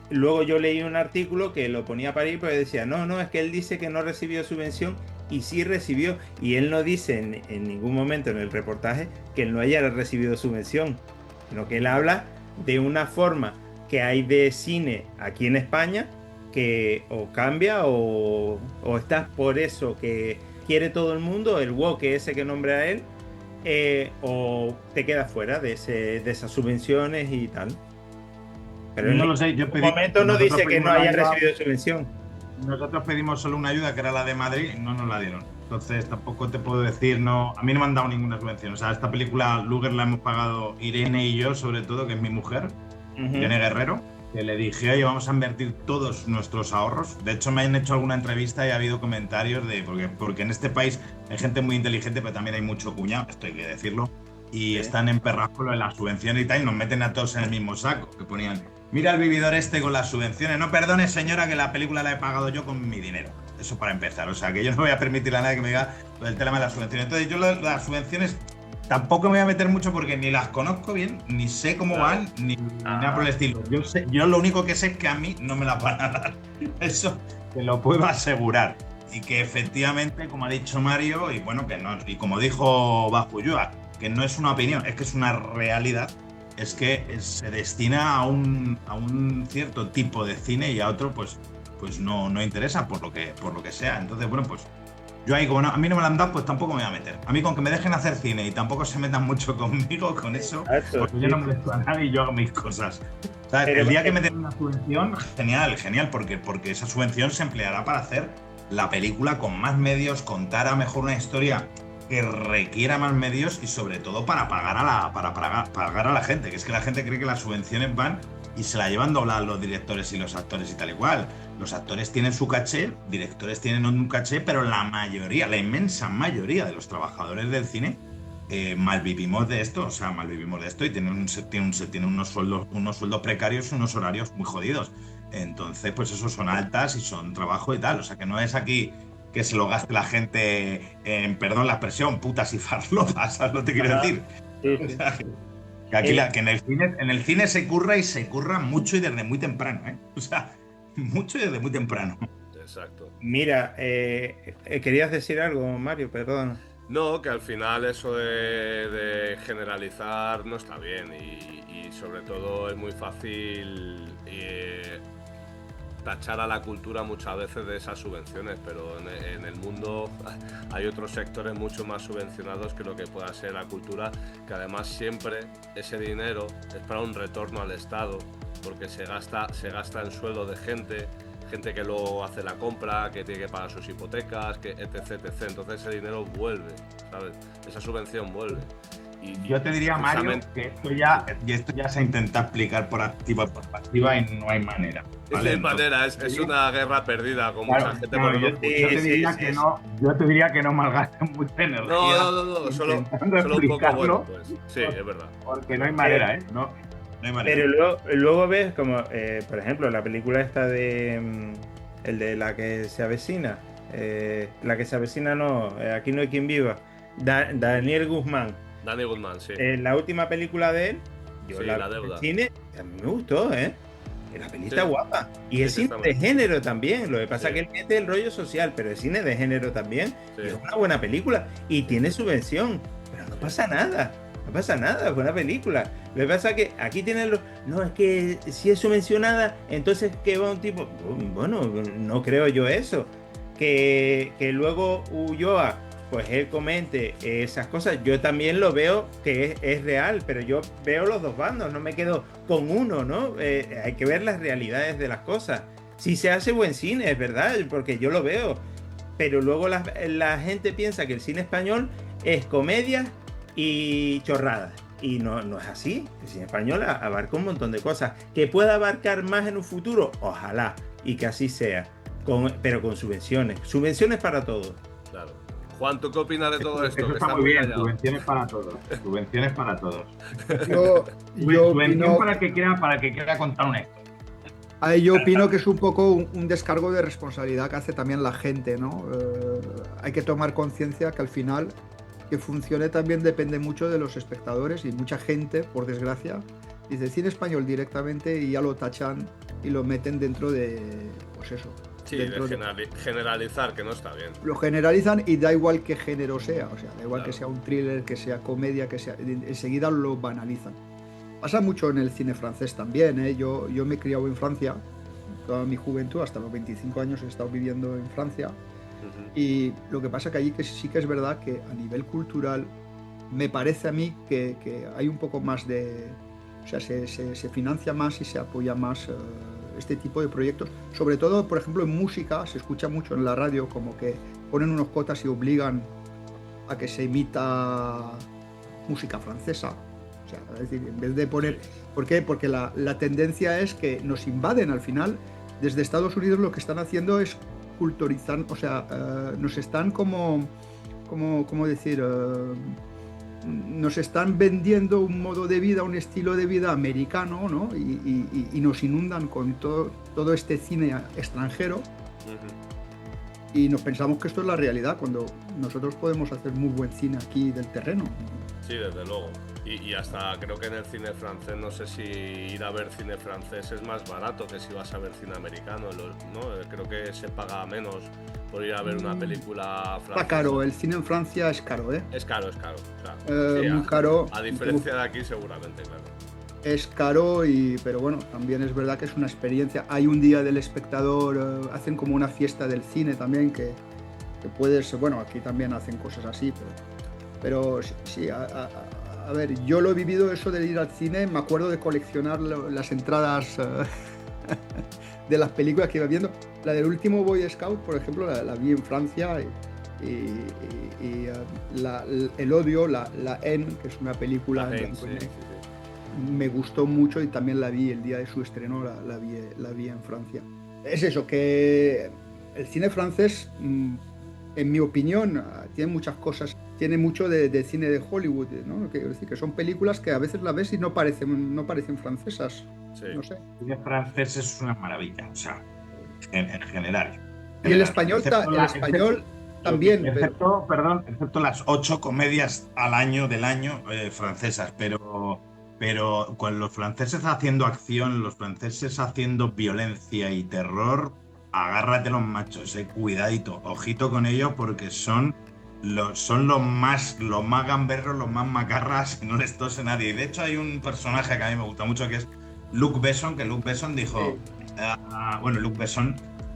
Luego yo leí un artículo que lo ponía para ir, pero decía, no, es que él dice que no recibió subvención, y sí recibió. Y él no dice en ningún momento en el reportaje que él no haya recibido subvención, sino que él habla de una forma que hay de cine aquí en España, que o cambia o estás por eso que quiere todo el mundo, el woke ese que nombra él, o te quedas fuera de esas subvenciones y tal. Pero no lo sé, yo pedí, en un momento no dice que no haya recibido subvención. Nosotros pedimos solo una ayuda, que era la de Madrid, y no nos la dieron. Entonces tampoco te puedo decir, no, a mí no me han dado ninguna subvención. O sea, esta película Luger la hemos pagado Irene y yo, sobre todo, que es mi mujer, Irene Guerrero, que le dije, oye, vamos a invertir todos nuestros ahorros. De hecho, me han hecho alguna entrevista y ha habido comentarios de... Porque en este país hay gente muy inteligente, pero también hay mucho cuñado, esto hay que decirlo, y están emperrados con lo de las subvenciones y tal, y nos meten a todos en el mismo saco, que ponían, mira el vividor este con las subvenciones. No, perdone, señora, que la película la he pagado yo con mi dinero. Eso para empezar. O sea, que yo no voy a permitir a nadie que me diga el tema de las subvenciones. Entonces, yo las subvenciones tampoco me voy a meter mucho, porque ni las conozco bien, ni sé cómo van, ni nada por el estilo. Yo lo único que sé es que a mí no me las van a dar. Eso te lo puedo asegurar. Y que efectivamente, como ha dicho Mario, y bueno, que no, y como dijo Basculloa, que no es una opinión, es que es una realidad, es que se destina a un cierto tipo de cine, y a otro pues no interesa por lo que sea. Entonces, bueno, pues yo ahí, como a mí no me lo han dado, pues tampoco me voy a meter. A mí, con que me dejen hacer cine y tampoco se metan mucho conmigo, con eso, porque yo no molesto a nadie y yo hago mis cosas. ¿Sabes? El día que me den una subvención, genial, porque esa subvención se empleará para hacer la película con más medios, contar a mejor una historia que requiera más medios, y sobre todo para pagar a la gente, que es que la gente cree que las subvenciones van y se la llevan dobladas los directores y los actores y tal y cual. Los actores tienen su caché, directores tienen un caché, pero la inmensa mayoría de los trabajadores del cine malvivimos de esto, y tienen unos sueldos precarios, unos horarios muy jodidos. Entonces, pues eso, son altas y son trabajo y tal. O sea, que no es aquí que se lo gaste la gente en, perdón la expresión, putas y farlopas, ¿sabes lo que quiero decir? Sí. O sea, Que aquí que en el cine se curra y se curra mucho y desde muy temprano, ¿eh? O sea, mucho y desde muy temprano. Exacto. Mira, querías decir algo, Mario, perdón. No, que al final eso de generalizar no está bien y sobre todo es muy fácil tachar a la cultura muchas veces de esas subvenciones, pero en el mundo hay otros sectores mucho más subvencionados que lo que pueda ser la cultura, que además siempre ese dinero es para un retorno al Estado, porque se gasta en sueldo de gente que luego hace la compra, que tiene que pagar sus hipotecas, que etc, etc. Entonces ese dinero vuelve, ¿sabes? Esa subvención vuelve. Yo te diría, Mario, que esto ya se intenta explicar por activa y por pasiva y no hay manera. ¿vale? No hay manera, es una guerra perdida con mucha gente. Yo te diría que no malgasten mucha energía. No, solo un poco bueno, pues. Sí, es verdad. Porque no hay manera, ¿eh? No hay manera. Pero luego ves como, por ejemplo, la película esta de el de La que se avecina. La que se avecina no, Aquí no hay quien viva. Daniel Guzmán. Dani Goodman, sí. La última película de él, yo La Deuda. El cine, a mí me gustó, ¿eh? La peli está guapa. Y es cine de género también. Lo que pasa es que él mete el rollo social, pero es cine de género también. Sí. Es una buena película. Y tiene subvención. Pero no pasa nada. No pasa nada, es buena película. Lo que pasa es que aquí tienen los... No, es que si es subvencionada, entonces que va un tipo... Bueno, no creo yo eso. Que luego Ulloa, pues él comente esas cosas, yo también lo veo que es real, pero yo veo los dos bandos, no me quedo con uno, ¿no? Hay que ver las realidades de las cosas. Si se hace buen cine, es verdad, porque yo lo veo, pero luego la gente piensa que el cine español es comedia y chorradas, y no es así. El cine español abarca un montón de cosas, que pueda abarcar más en un futuro, ojalá, y que así sea, pero con subvenciones para todos. Claro. Juan, ¿tú qué opinas de todo esto? Eso está muy bien, subvenciones para todos. Subvenciones para todos. Yo opino, para el que quiera contar una historia. Yo opino que es un poco un descargo de responsabilidad que hace también la gente, ¿no? Hay que tomar conciencia que al final que funcione también depende mucho de los espectadores y mucha gente, por desgracia, dice cine español directamente y ya lo tachan y lo meten dentro de, pues eso. Sí, de generalizar, que no está bien. Lo generalizan y da igual qué género sea, o sea, da igual que sea un thriller, que sea comedia, que sea, enseguida lo banalizan. Pasa mucho en el cine francés también, ¿eh? Yo me he criado en Francia, toda mi juventud, hasta los 25 años he estado viviendo en Francia, y lo que pasa que allí que sí que es verdad que a nivel cultural me parece a mí que hay un poco más de... O sea, se financia más y se apoya más este tipo de proyectos. Sobre todo, por ejemplo, en música, se escucha mucho en la radio como que ponen unos cotas y obligan a que se imita música francesa. O sea, es decir, en vez de poner... ¿Por qué? Porque la tendencia es que nos invaden al final. Desde Estados Unidos lo que están haciendo es culturizar, o sea, nos están como decir... nos están vendiendo un modo de vida, un estilo de vida americano, ¿no? Y nos inundan con todo este cine extranjero. Y nos pensamos que esto es la realidad, cuando nosotros podemos hacer muy buen cine aquí del terreno. Sí, desde luego. Y hasta creo que en el cine francés, no sé si ir a ver cine francés es más barato que si vas a ver cine americano, ¿no? Creo que se paga menos por ir a ver una película francesa. Está caro, el cine en Francia es caro, ¿eh? Es caro. Claro. Sí, muy caro. A diferencia de aquí, seguramente, claro. Es caro, pero bueno, también es verdad que es una experiencia. Hay un día del espectador, hacen como una fiesta del cine también, que puede ser, bueno, aquí también hacen cosas así, pero sí, a ver, yo lo he vivido eso de ir al cine, me acuerdo de coleccionar las entradas de las películas que iba viendo. La del último Boy Scout, por ejemplo, la vi en Francia y El odio, la Haine, que es una película me gustó mucho y también la vi el día de su estreno, la vi en Francia. Es eso, que el cine francés, en mi opinión, tiene muchas cosas, tiene mucho de cine de Hollywood, ¿no? Es decir, que son películas que a veces las ves y no parecen francesas. Sí. No sé. El cine francés es una maravilla, o sea, en general. Y el español también. Excepto las 8 comedias al año del año francesas, pero pero con los franceses haciendo acción, los franceses haciendo violencia y terror, agárrate los machos, cuidadito, ojito con ellos porque son los más gamberros, los más macarras, y no les tose nadie. Y de hecho hay un personaje que a mí me gusta mucho que es Luc Besson, que Luc Besson dijo, Luc Besson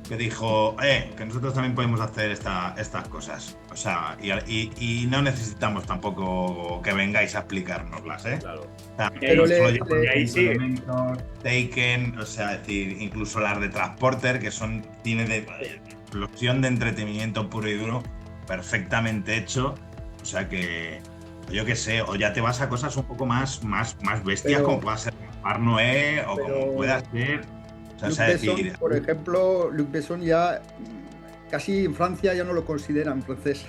que dijo, que nosotros también podemos hacer estas cosas. O sea, y no necesitamos tampoco que vengáis a explicárnoslas, Claro. O sea, Pero ahí sí. Taken, o sea, es decir, incluso las de Transporter, que son cine de explosión de entretenimiento puro y duro, perfectamente hecho. O sea que, yo qué sé, o ya te vas a cosas un poco más bestias, como pueda ser Gaspar Noé, o como pueda ser. Luc Besson, por ejemplo, Luc Besson ya casi en Francia ya no lo consideran francés.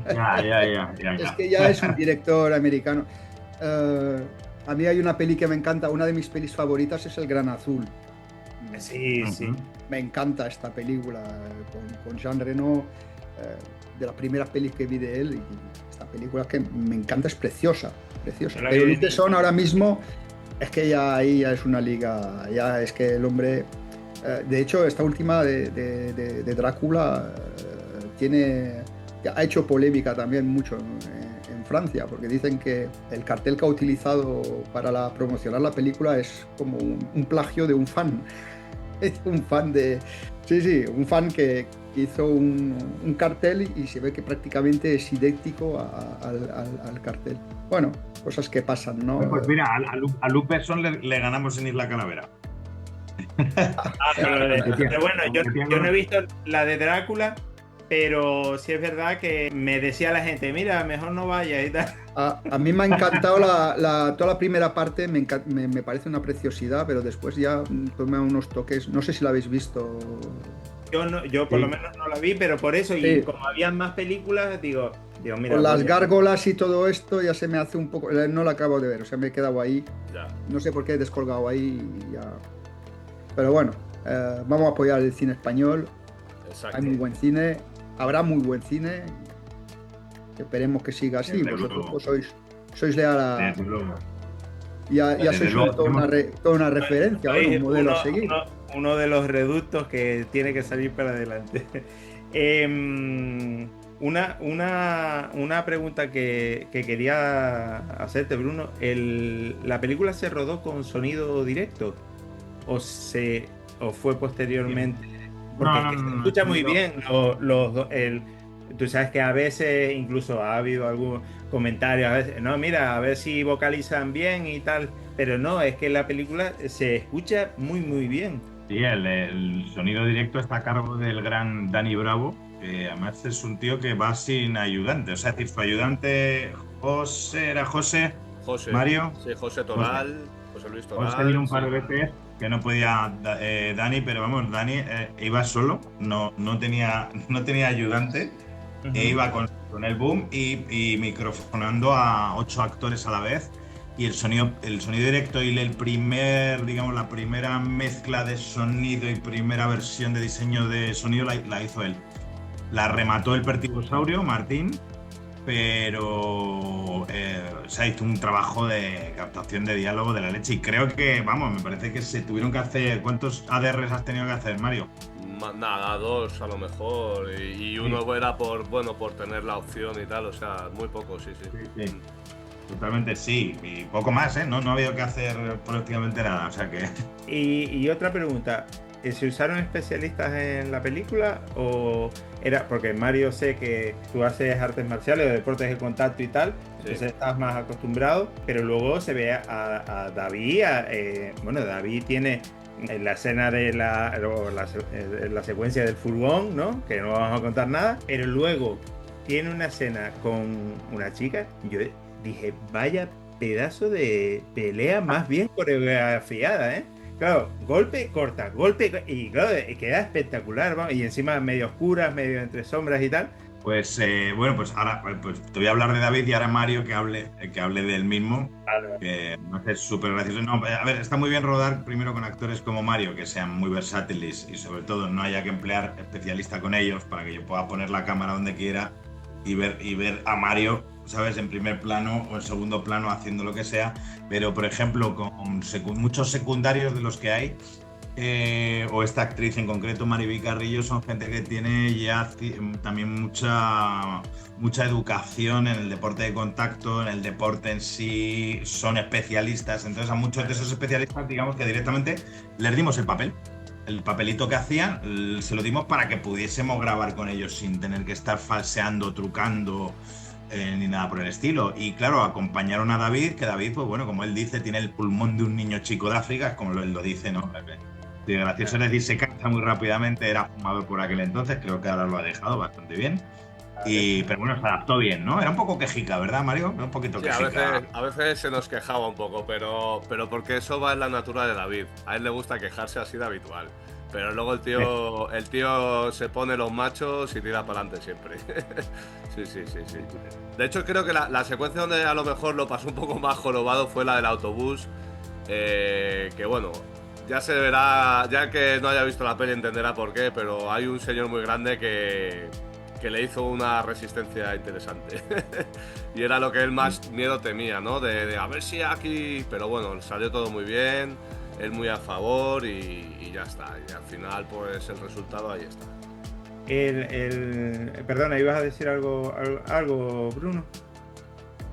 Ya. Es que ya es un director americano. A mí hay una peli que me encanta, una de mis pelis favoritas es El Gran Azul. Sí. Me encanta esta película con Jean Reno, de las primeras pelis que vi de él. Y esta película que me encanta, es preciosa. Pero Luc Besson ahora mismo es que ya ahí ya es una liga, ya es que el hombre... de hecho, esta última de Drácula ha hecho polémica también mucho en Francia, porque dicen que el cartel que ha utilizado para promocionar la película es como un plagio de un fan. Es un fan de... Sí, un fan que hizo un cartel y se ve que prácticamente es idéntico al cartel. Bueno, cosas que pasan, ¿no? Pues mira, a Luc Besson le ganamos en Isla Calavera. Pero bueno, yo no he visto la de Drácula, pero sí es verdad que me decía la gente, mira, mejor no vaya y tal. A mí me ha encantado toda la primera parte, me parece una preciosidad, pero después ya toma unos toques, no sé si la habéis visto. Yo por lo menos no la vi, pero por eso, y como habían más películas, digo, mira. Con las gárgolas y todo esto ya se me hace un poco, no la acabo de ver, o sea, me he quedado ahí, no sé por qué he descolgado ahí y ya. Pero bueno, vamos a apoyar el cine español. Exacto. Hay muy buen cine, habrá muy buen cine. Esperemos que siga así. Vosotros pues, sois leal a... Ya sois toda una referencia, un modelo a seguir. Uno de los reductos que tiene que salir para adelante. Una pregunta que quería hacerte, Bruno. ¿La película se rodó con sonido directo? ¿O fue posteriormente? Porque es que se escucha muy bien tú sabes que a veces incluso ha habido algún comentario, a veces, no, mira, a ver si vocalizan bien y tal, pero no, es que la película se escucha muy muy bien. Sí, el sonido directo está a cargo del gran Dani Bravo, que además es un tío que va sin ayudante, o sea, es decir, su ayudante José, Mario. Sí, José Toral, José Luis Toral. José vino un par de veces que no podía Dani, pero vamos, Dani iba solo, no tenía ayudante, iba con el boom y microfonando a 8 actores a la vez, y el sonido directo y la primera mezcla de sonido y primera versión de diseño de sonido la hizo él. La remató el Pertigosaurio, Martín, pero se hizo un trabajo de captación de diálogo de la leche, y creo que, me parece que se tuvieron que hacer... ¿Cuántos ADRs has tenido que hacer, Mario? Nada, 2 a lo mejor, y uno era por tener la opción y tal, o sea, muy poco, sí. Totalmente sí, y poco más, no ha habido que hacer prácticamente nada, o sea que... Y otra pregunta, ¿se usaron especialistas en la película o era porque Mario, sé que tú haces artes marciales o deportes de contacto y tal, entonces estás más acostumbrado, pero luego se ve a David, David tiene en la escena de la secuencia del furgón, ¿no? Que no vamos a contar nada, pero luego tiene una escena con una chica, yo dije, vaya pedazo de pelea más bien coreografiada, ¿eh? Claro, golpe, corta, golpe, y claro, queda espectacular, ¿no? Y encima medio oscuras, medio entre sombras y tal. Pues pues ahora te voy a hablar de David y ahora Mario que hable del mismo, que no es súper gracioso. No, a ver, está muy bien rodar primero con actores como Mario, que sean muy versátiles y sobre todo no haya que emplear especialista con ellos para que yo pueda poner la cámara donde quiera y ver a Mario, ¿sabes?, en primer plano o en segundo plano haciendo lo que sea, pero por ejemplo con muchos secundarios de los que hay, o esta actriz en concreto, Mariby Carrillo, son gente que tiene ya también mucha educación en el deporte de contacto, en el deporte en sí, son especialistas. Entonces a muchos de esos especialistas, digamos que directamente les dimos el papelito que hacían, se lo dimos para que pudiésemos grabar con ellos sin tener que estar falseando, trucando, ni nada por el estilo. Y claro, acompañaron a David, que David, pues bueno, como él dice, tiene el pulmón de un niño chico de África, es como él lo dice, ¿no? Sí, gracioso es decir, se cansa muy rápidamente, era fumador por aquel entonces, creo que ahora lo ha dejado bastante bien. Pero bueno, se adaptó bien, ¿no? Era un poco quejica, ¿verdad, Mario? Era un poquito sí, quejica. a veces se nos quejaba un poco, pero porque eso va en la natura de David. A él le gusta quejarse así de habitual. Pero luego el tío se pone los machos y tira para adelante siempre. Sí. De hecho, creo que la secuencia donde a lo mejor lo pasó un poco más jorobado fue la del autobús. Que bueno, ya se verá, ya que no haya visto la peli entenderá por qué, pero hay un señor muy grande que le hizo una resistencia interesante. Y era lo que él más miedo temía, ¿no? De a ver si aquí... Pero bueno, salió todo muy bien, él muy a favor y ya está. Y al final, pues el resultado ahí está. Perdona, ¿ibas a decir algo, Bruno?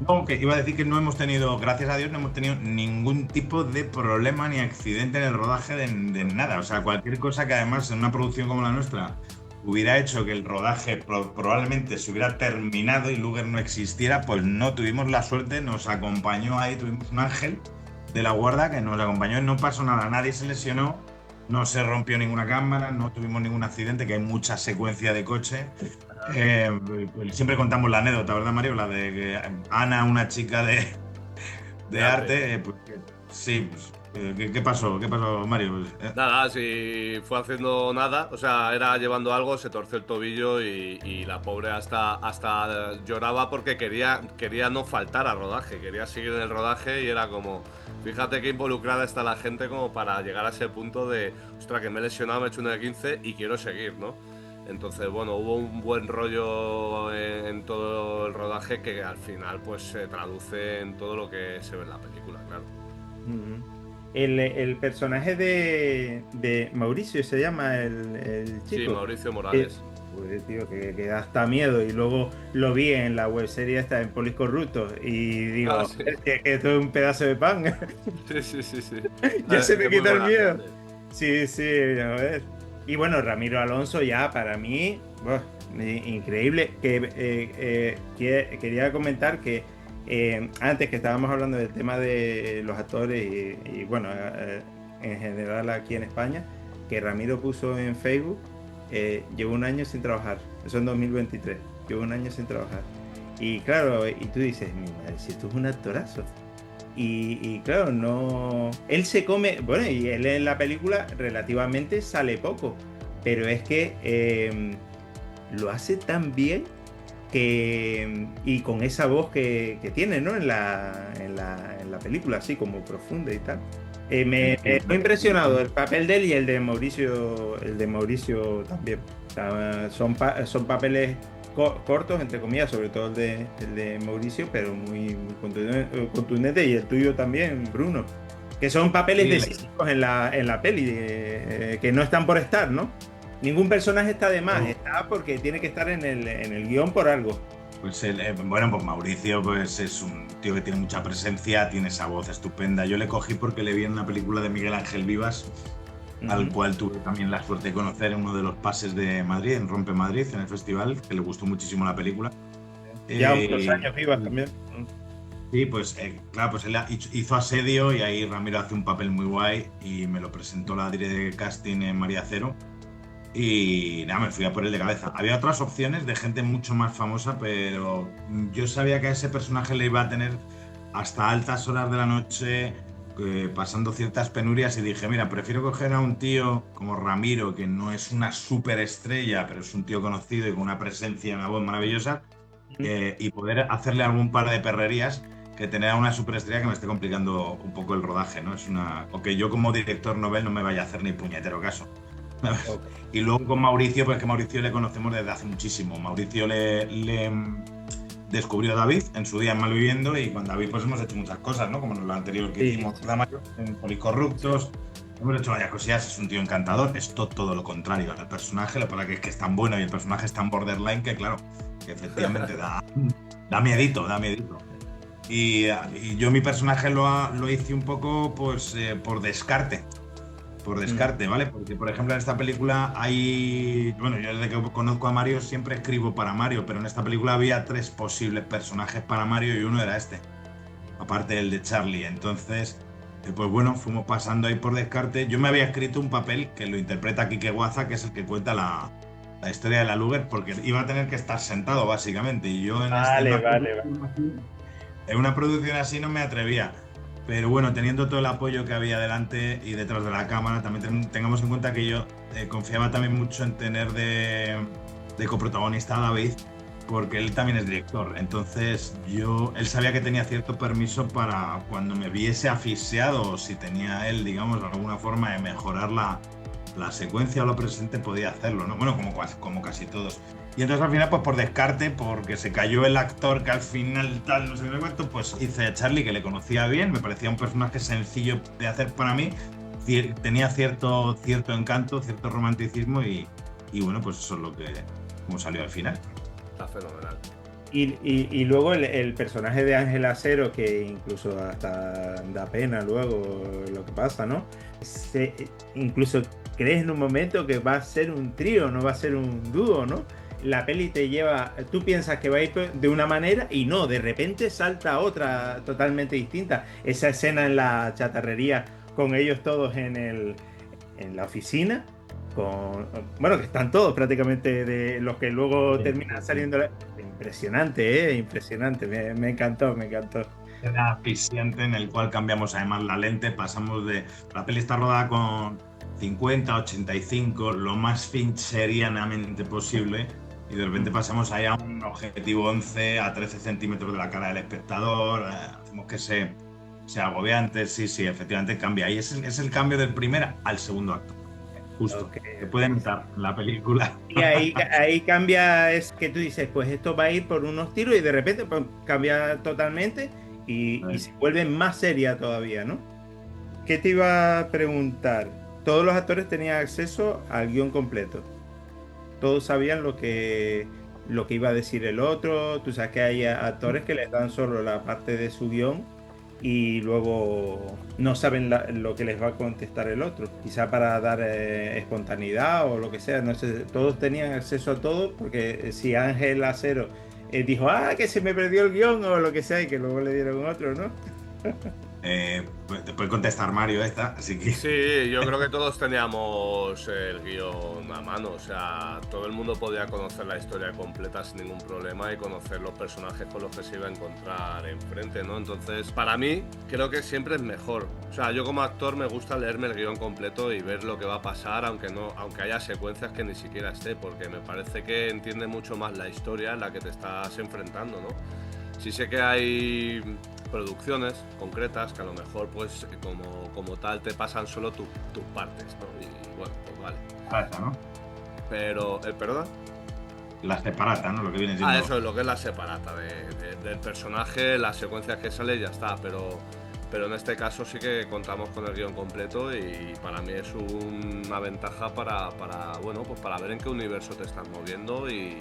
No, que iba a decir que no hemos tenido, gracias a Dios, no hemos tenido ningún tipo de problema ni accidente en el rodaje de nada. O sea, cualquier cosa que además en una producción como la nuestra hubiera hecho que el rodaje probablemente se hubiera terminado y Luger no existiera, pues no tuvimos la suerte, nos acompañó ahí, tuvimos un ángel de la guarda que nos acompañó y no pasó nada, nadie se lesionó, no se rompió ninguna cámara, no tuvimos ningún accidente, que hay mucha secuencia de coche. Siempre contamos la anécdota, ¿verdad, Mario? La de que Ana, una chica de arte, pues, sí, pues, ¿qué pasó, Mario? Nada, si fue haciendo nada, o sea, era llevando algo, se torció el tobillo y la pobre hasta lloraba porque quería no faltar al rodaje, quería seguir en el rodaje y era como, fíjate qué involucrada está la gente como para llegar a ese punto de, ostras, que me he lesionado, me he hecho una de 15 y quiero seguir, ¿no? Entonces, bueno, hubo un buen rollo en todo el rodaje que al final pues se traduce en todo lo que se ve en la película, claro. El personaje de Mauricio se llama el chico. Sí, Mauricio Morales. Pues, tío, que da hasta miedo. Y luego lo vi en la webserie esta en Poliscorruptos y digo, sí. que esto es un pedazo de pan. Sí. Ya se me quita el miedo. Sí, a ver. Y bueno, Ramiro Alonso ya para mí, increíble. Quería comentar que antes que estábamos hablando del tema de los actores y bueno, en general aquí en España, que Ramiro puso en Facebook, llevo un año sin trabajar, eso en 2023, llevo un año sin trabajar. Y claro, y tú dices, mi madre, si esto es un actorazo. Y claro, no... Él se come... Bueno, y él en la película relativamente sale poco, pero es que lo hace tan bien que... Y con esa voz que tiene, ¿no? En la película, así como profunda y tal. Me ha impresionado el papel de él y el de Mauricio también. O sea, son papeles cortos, entre comillas, sobre todo el de Mauricio, pero muy contundente, y el tuyo también, Bruno, que son papeles decisivos en la peli, que no están por estar, ¿no? Ningún personaje está de más, está porque tiene que estar en el guión por algo. Pues bueno, pues Mauricio pues es un tío que tiene mucha presencia, tiene esa voz estupenda. Yo le cogí porque le vi en una película de Miguel Ángel Vivas, al cual tuve también la suerte de conocer en uno de los pases de Madrid, en Rompe Madrid, en el festival, que le gustó muchísimo la película. Ya unos años Vivas también. Sí, pues claro, pues él hizo Asedio y ahí Ramiro hace un papel muy guay y me lo presentó la directora de casting en María Cero. Y nada, me fui a por él de cabeza. Había otras opciones de gente mucho más famosa, pero yo sabía que a ese personaje le iba a tener hasta altas horas de la noche, pasando ciertas penurias, y dije, mira, prefiero coger a un tío como Ramiro, que no es una superestrella, pero es un tío conocido y con una presencia y una voz maravillosa, y poder hacerle algún par de perrerías, que tener a una superestrella que me esté complicando un poco el rodaje, ¿no? O que yo como director novel no me vaya a hacer ni puñetero caso. Y luego con Mauricio, pues que Mauricio le conocemos desde hace muchísimo. Mauricio le descubrió a David en su día en Malviviendo, y con David pues hemos hecho muchas cosas, ¿no? Como lo anterior que hicimos en Policorruptos. Hemos hecho varias cosillas, es un tío encantador. Es todo lo contrario al personaje, lo para que es tan bueno y el personaje es tan borderline que, claro, que efectivamente da miedito. Y yo mi personaje lo hice un poco pues por descarte, ¿vale? Porque, por ejemplo, en esta película bueno, yo desde que conozco a Mario siempre escribo para Mario, pero en esta película había 3 posibles personajes para Mario y uno era este, aparte del de Charlie. Entonces, pues bueno, fuimos pasando ahí por descarte. Yo me había escrito un papel que lo interpreta Quique Guaza, que es el que cuenta la historia de la Luger, porque iba a tener que estar sentado, básicamente, y yo en una producción así no me atrevía. Pero bueno, teniendo todo el apoyo que había delante y detrás de la cámara, también tengamos en cuenta que yo confiaba también mucho en tener de coprotagonista a David, porque él también es director. Entonces él sabía que tenía cierto permiso para cuando me viese asfixiado, o si tenía él, digamos, alguna forma de mejorar la secuencia o lo presente, podía hacerlo, ¿no? Bueno, como casi todos. Y entonces al final, pues por descarte, porque se cayó el actor que al final tal, no sé qué cuento, pues hice a Charlie, que le conocía bien, me parecía un personaje sencillo de hacer para mí, tenía cierto encanto, cierto romanticismo y bueno, pues eso es como salió al final. Está fenomenal. Y luego el personaje de Ángel Acero, que incluso hasta da pena luego lo que pasa, ¿no? Incluso crees en un momento que va a ser un trío, no va a ser un dúo, ¿no? La peli te lleva, tú piensas que va a ir de una manera y no, de repente salta a otra totalmente distinta. Esa escena en la chatarrería con ellos todos en la oficina, bueno, que están todos prácticamente de los que luego terminan saliendo. Impresionante, impresionante, me encantó. Era asfixiante, en el cual cambiamos además la lente, pasamos la peli está rodada con 50, 85, lo más fincherianamente posible, y de repente pasamos ahí a un objetivo 11 a 13 centímetros de la cara del espectador, hacemos que sea agobiante, sí, efectivamente cambia. Y es el cambio del primer al segundo acto. Justo, okay. Se puede notar la película. Y ahí cambia, es que tú dices, pues esto va a ir por unos tiros, y de repente pues, cambia totalmente y se vuelve más seria todavía, ¿no? ¿Qué te iba a preguntar? Todos los actores tenían acceso al guión completo. Todos sabían lo que iba a decir el otro. Tú sabes que hay actores que les dan solo la parte de su guión y luego no saben lo que les va a contestar el otro, quizá para dar espontaneidad o lo que sea, no sé, todos tenían acceso a todo, porque si Ángel Acero dijo, que se me perdió el guión o lo que sea, y que luego le dieron otro, ¿no? Pues te puede contestar Mario esta, así que... Sí, yo creo que todos teníamos el guión a mano, o sea, todo el mundo podía conocer la historia completa sin ningún problema y conocer los personajes con los que se iba a encontrar enfrente, ¿no? Entonces, para mí, creo que siempre es mejor. O sea, yo como actor me gusta leerme el guión completo y ver lo que va a pasar, aunque haya secuencias que ni siquiera esté, porque me parece que entiende mucho más la historia en la que te estás enfrentando, ¿no? Sí sé que hay producciones concretas que a lo mejor pues como tal te pasan solo tus partes, ¿no? Y bueno, pues vale. Separata, ¿no? Pero, ¿perdón? La separata, ¿no? Lo que viene siendo... eso es lo que es la separata del personaje, las secuencias que sale y ya está, pero en este caso sí que contamos con el guión completo y para mí es una ventaja para ver en qué universo te estás moviendo. Y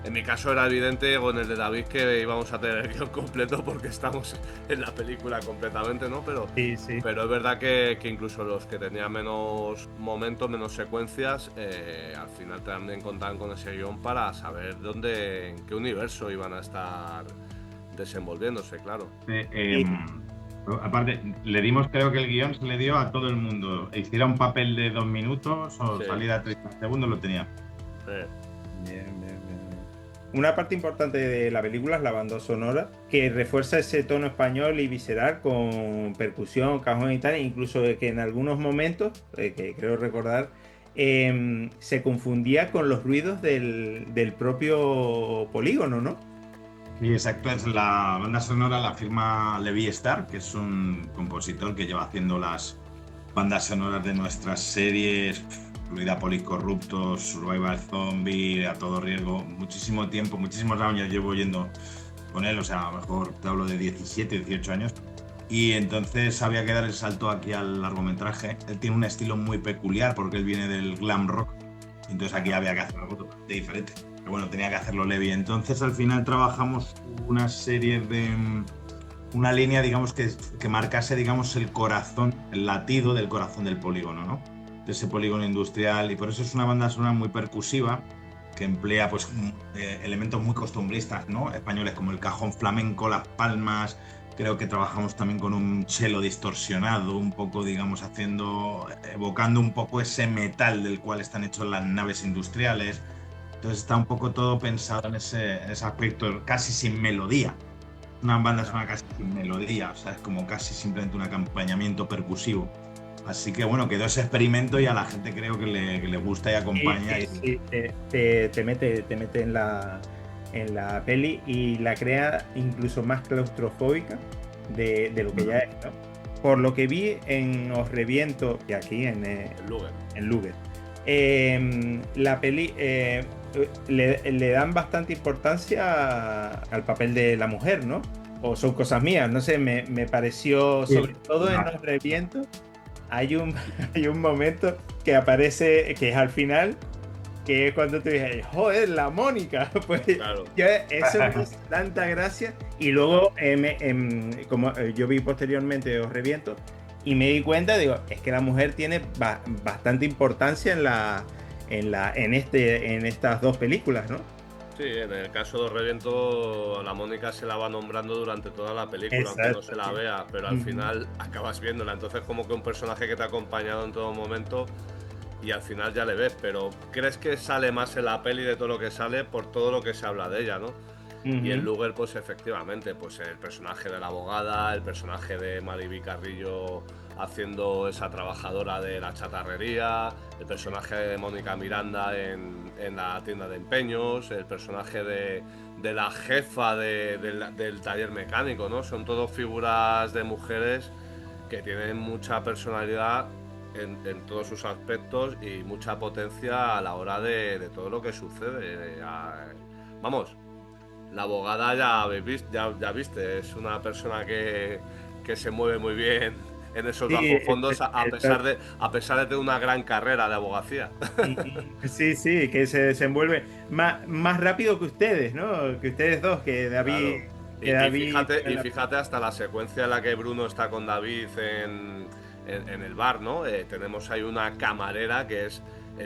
en mi caso era evidente con el de David que íbamos a tener el guión completo porque estamos en la película completamente, ¿no? Pero es verdad que incluso los que tenían menos momentos, menos secuencias, al final también contaban con ese guión para saber en qué universo iban a estar desenvolviéndose, claro. Aparte, creo que el guión se le dio a todo el mundo. Hiciera un papel de 2 minutos o salida a 30 segundos, lo tenía. Bien. Una parte importante de la película es la banda sonora, que refuerza ese tono español y visceral con percusión, cajón y tal, incluso que en algunos momentos, que creo recordar, se confundía con los ruidos del propio polígono, ¿no? Sí, exacto. Es la banda sonora la firma Levi Starr, que es un compositor que lleva haciendo las bandas sonoras de nuestras series incluida Policorruptos, Survival Zombie, A Todo Riesgo, muchísimo tiempo, muchísimos años llevo yendo con él, o sea, a lo mejor te hablo de 17, 18 años. Y entonces había que dar el salto aquí al largometraje. Él tiene un estilo muy peculiar porque él viene del glam rock. Entonces aquí había que hacer algo totalmente diferente. Pero bueno, tenía que hacerlo Levi. Entonces al final trabajamos una serie de... una línea, digamos, que marcase, digamos, el corazón, el latido del corazón del polígono, ¿no? De ese polígono industrial. Y por eso es una banda sonora muy percusiva que emplea, pues, elementos muy costumbristas, ¿no? Españoles, como el cajón flamenco, las palmas. Creo que trabajamos también con un cello distorsionado, un poco, digamos, evocando un poco ese metal del cual están hechas las naves industriales. Entonces está un poco todo pensado en ese aspecto, casi sin melodía. Una banda sonora casi sin melodía, o sea, es como casi simplemente un acompañamiento percusivo. Así que bueno, quedó ese experimento y a la gente creo que le gusta y acompaña. Sí, te mete en la peli y la crea incluso más claustrofóbica de lo que ya es, ¿no? Por lo que vi en Os Reviento y aquí en Luger. La peli le dan bastante importana al papel de la mujer, ¿no? O son cosas mías, no sé, me pareció, sobre todo en Os Reviento, hay un momento que aparece, que es al final, que es cuando te dije, joder, la Mónica, pues claro. Eso me hace tanta gracia. Y luego, como yo vi posteriormente Os Reviento, y me di cuenta, digo, es que la mujer tiene bastante importancia en estas dos películas, ¿no? Sí, en el caso de Os Reviento, la Mónica se la va nombrando durante toda la película, exacto, aunque no se la vea, pero al final acabas viéndola. Entonces, como que un personaje que te ha acompañado en todo momento y al final ya le ves, pero crees que sale más en la peli de todo lo que sale por todo lo que se habla de ella, ¿no? Y en Luger, pues efectivamente, pues el personaje de la abogada, el personaje de Mariby Carrillo haciendo esa trabajadora de la chatarrería, el personaje de Mónica Miranda en la tienda de empeños, el personaje de la jefa del taller mecánico, ¿no? Son todas figuras de mujeres que tienen mucha personalidad en todos sus aspectos y mucha potencia a la hora de todo lo que sucede. Vamos, la abogada ya viste, es una persona que se mueve muy bien en esos bajos fondos, a pesar de tener una gran carrera de abogacía. Sí, que se desenvuelve más rápido que ustedes, ¿no? Que ustedes dos, que David... Claro. Y fíjate hasta la secuencia en la que Bruno está con David en el bar, ¿no? Tenemos ahí una camarera que es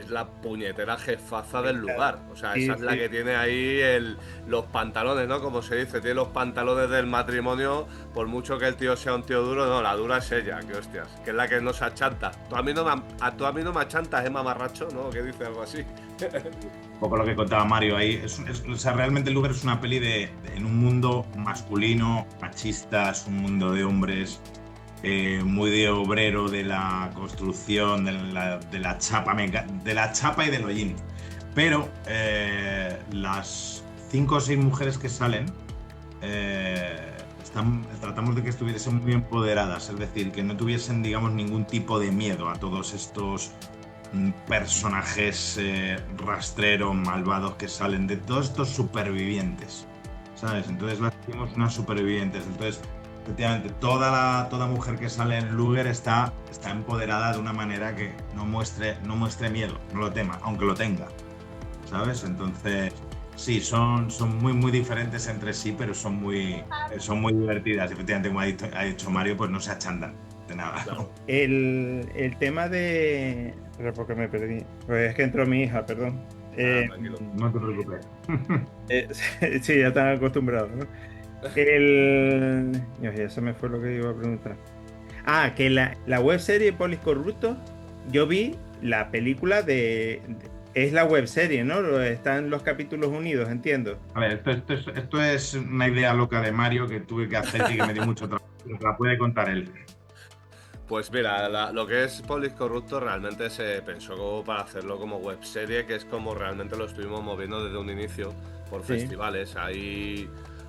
la puñetera jefaza del lugar. O sea, esa es la que tiene ahí los pantalones, ¿no? Como se dice, tiene los pantalones del matrimonio. Por mucho que el tío sea un tío duro, no, la dura es ella, que hostias, que es la que nos achanta. Tú a mí no me achantas, mamarracho, ¿no? Que dice algo así. Un poco lo que contaba Mario ahí. O sea, realmente Luger es una peli en un mundo masculino, machista, es un mundo de hombres. Muy de obrero, de la construcción, de la chapa y del hollín. Pero las 5 o 6 mujeres que salen tratamos de que estuviesen muy empoderadas, es decir, que no tuviesen, digamos, ningún tipo de miedo a todos estos personajes rastreros, malvados que salen, de todos estos supervivientes, ¿sabes? Entonces las hicimos unas supervivientes. Entonces, efectivamente, toda mujer que sale en Luger está empoderada de una manera que no muestre miedo, no lo tema, aunque lo tenga, ¿sabes? Entonces, sí, son muy, muy diferentes entre sí, pero son muy divertidas. Efectivamente, como ha dicho Mario, pues no se achantan de nada. Claro. El tema de... Pero porque me perdí. Pues es que entró mi hija, perdón. Tranquilo, no te preocupes. Sí, ya están acostumbrados, ¿no? Ya se me fue lo que iba a preguntar. Que la webserie Policorruptos, yo vi la película es la webserie, ¿no? Están los capítulos unidos, entiendo. A ver, esto es una idea loca de Mario que tuve que hacer y que me dio mucho trabajo, pero la puede contar él. Pues mira, lo que es Policorruptos realmente se pensó como para hacerlo como webserie, que es como realmente lo estuvimos moviendo desde un inicio por festivales.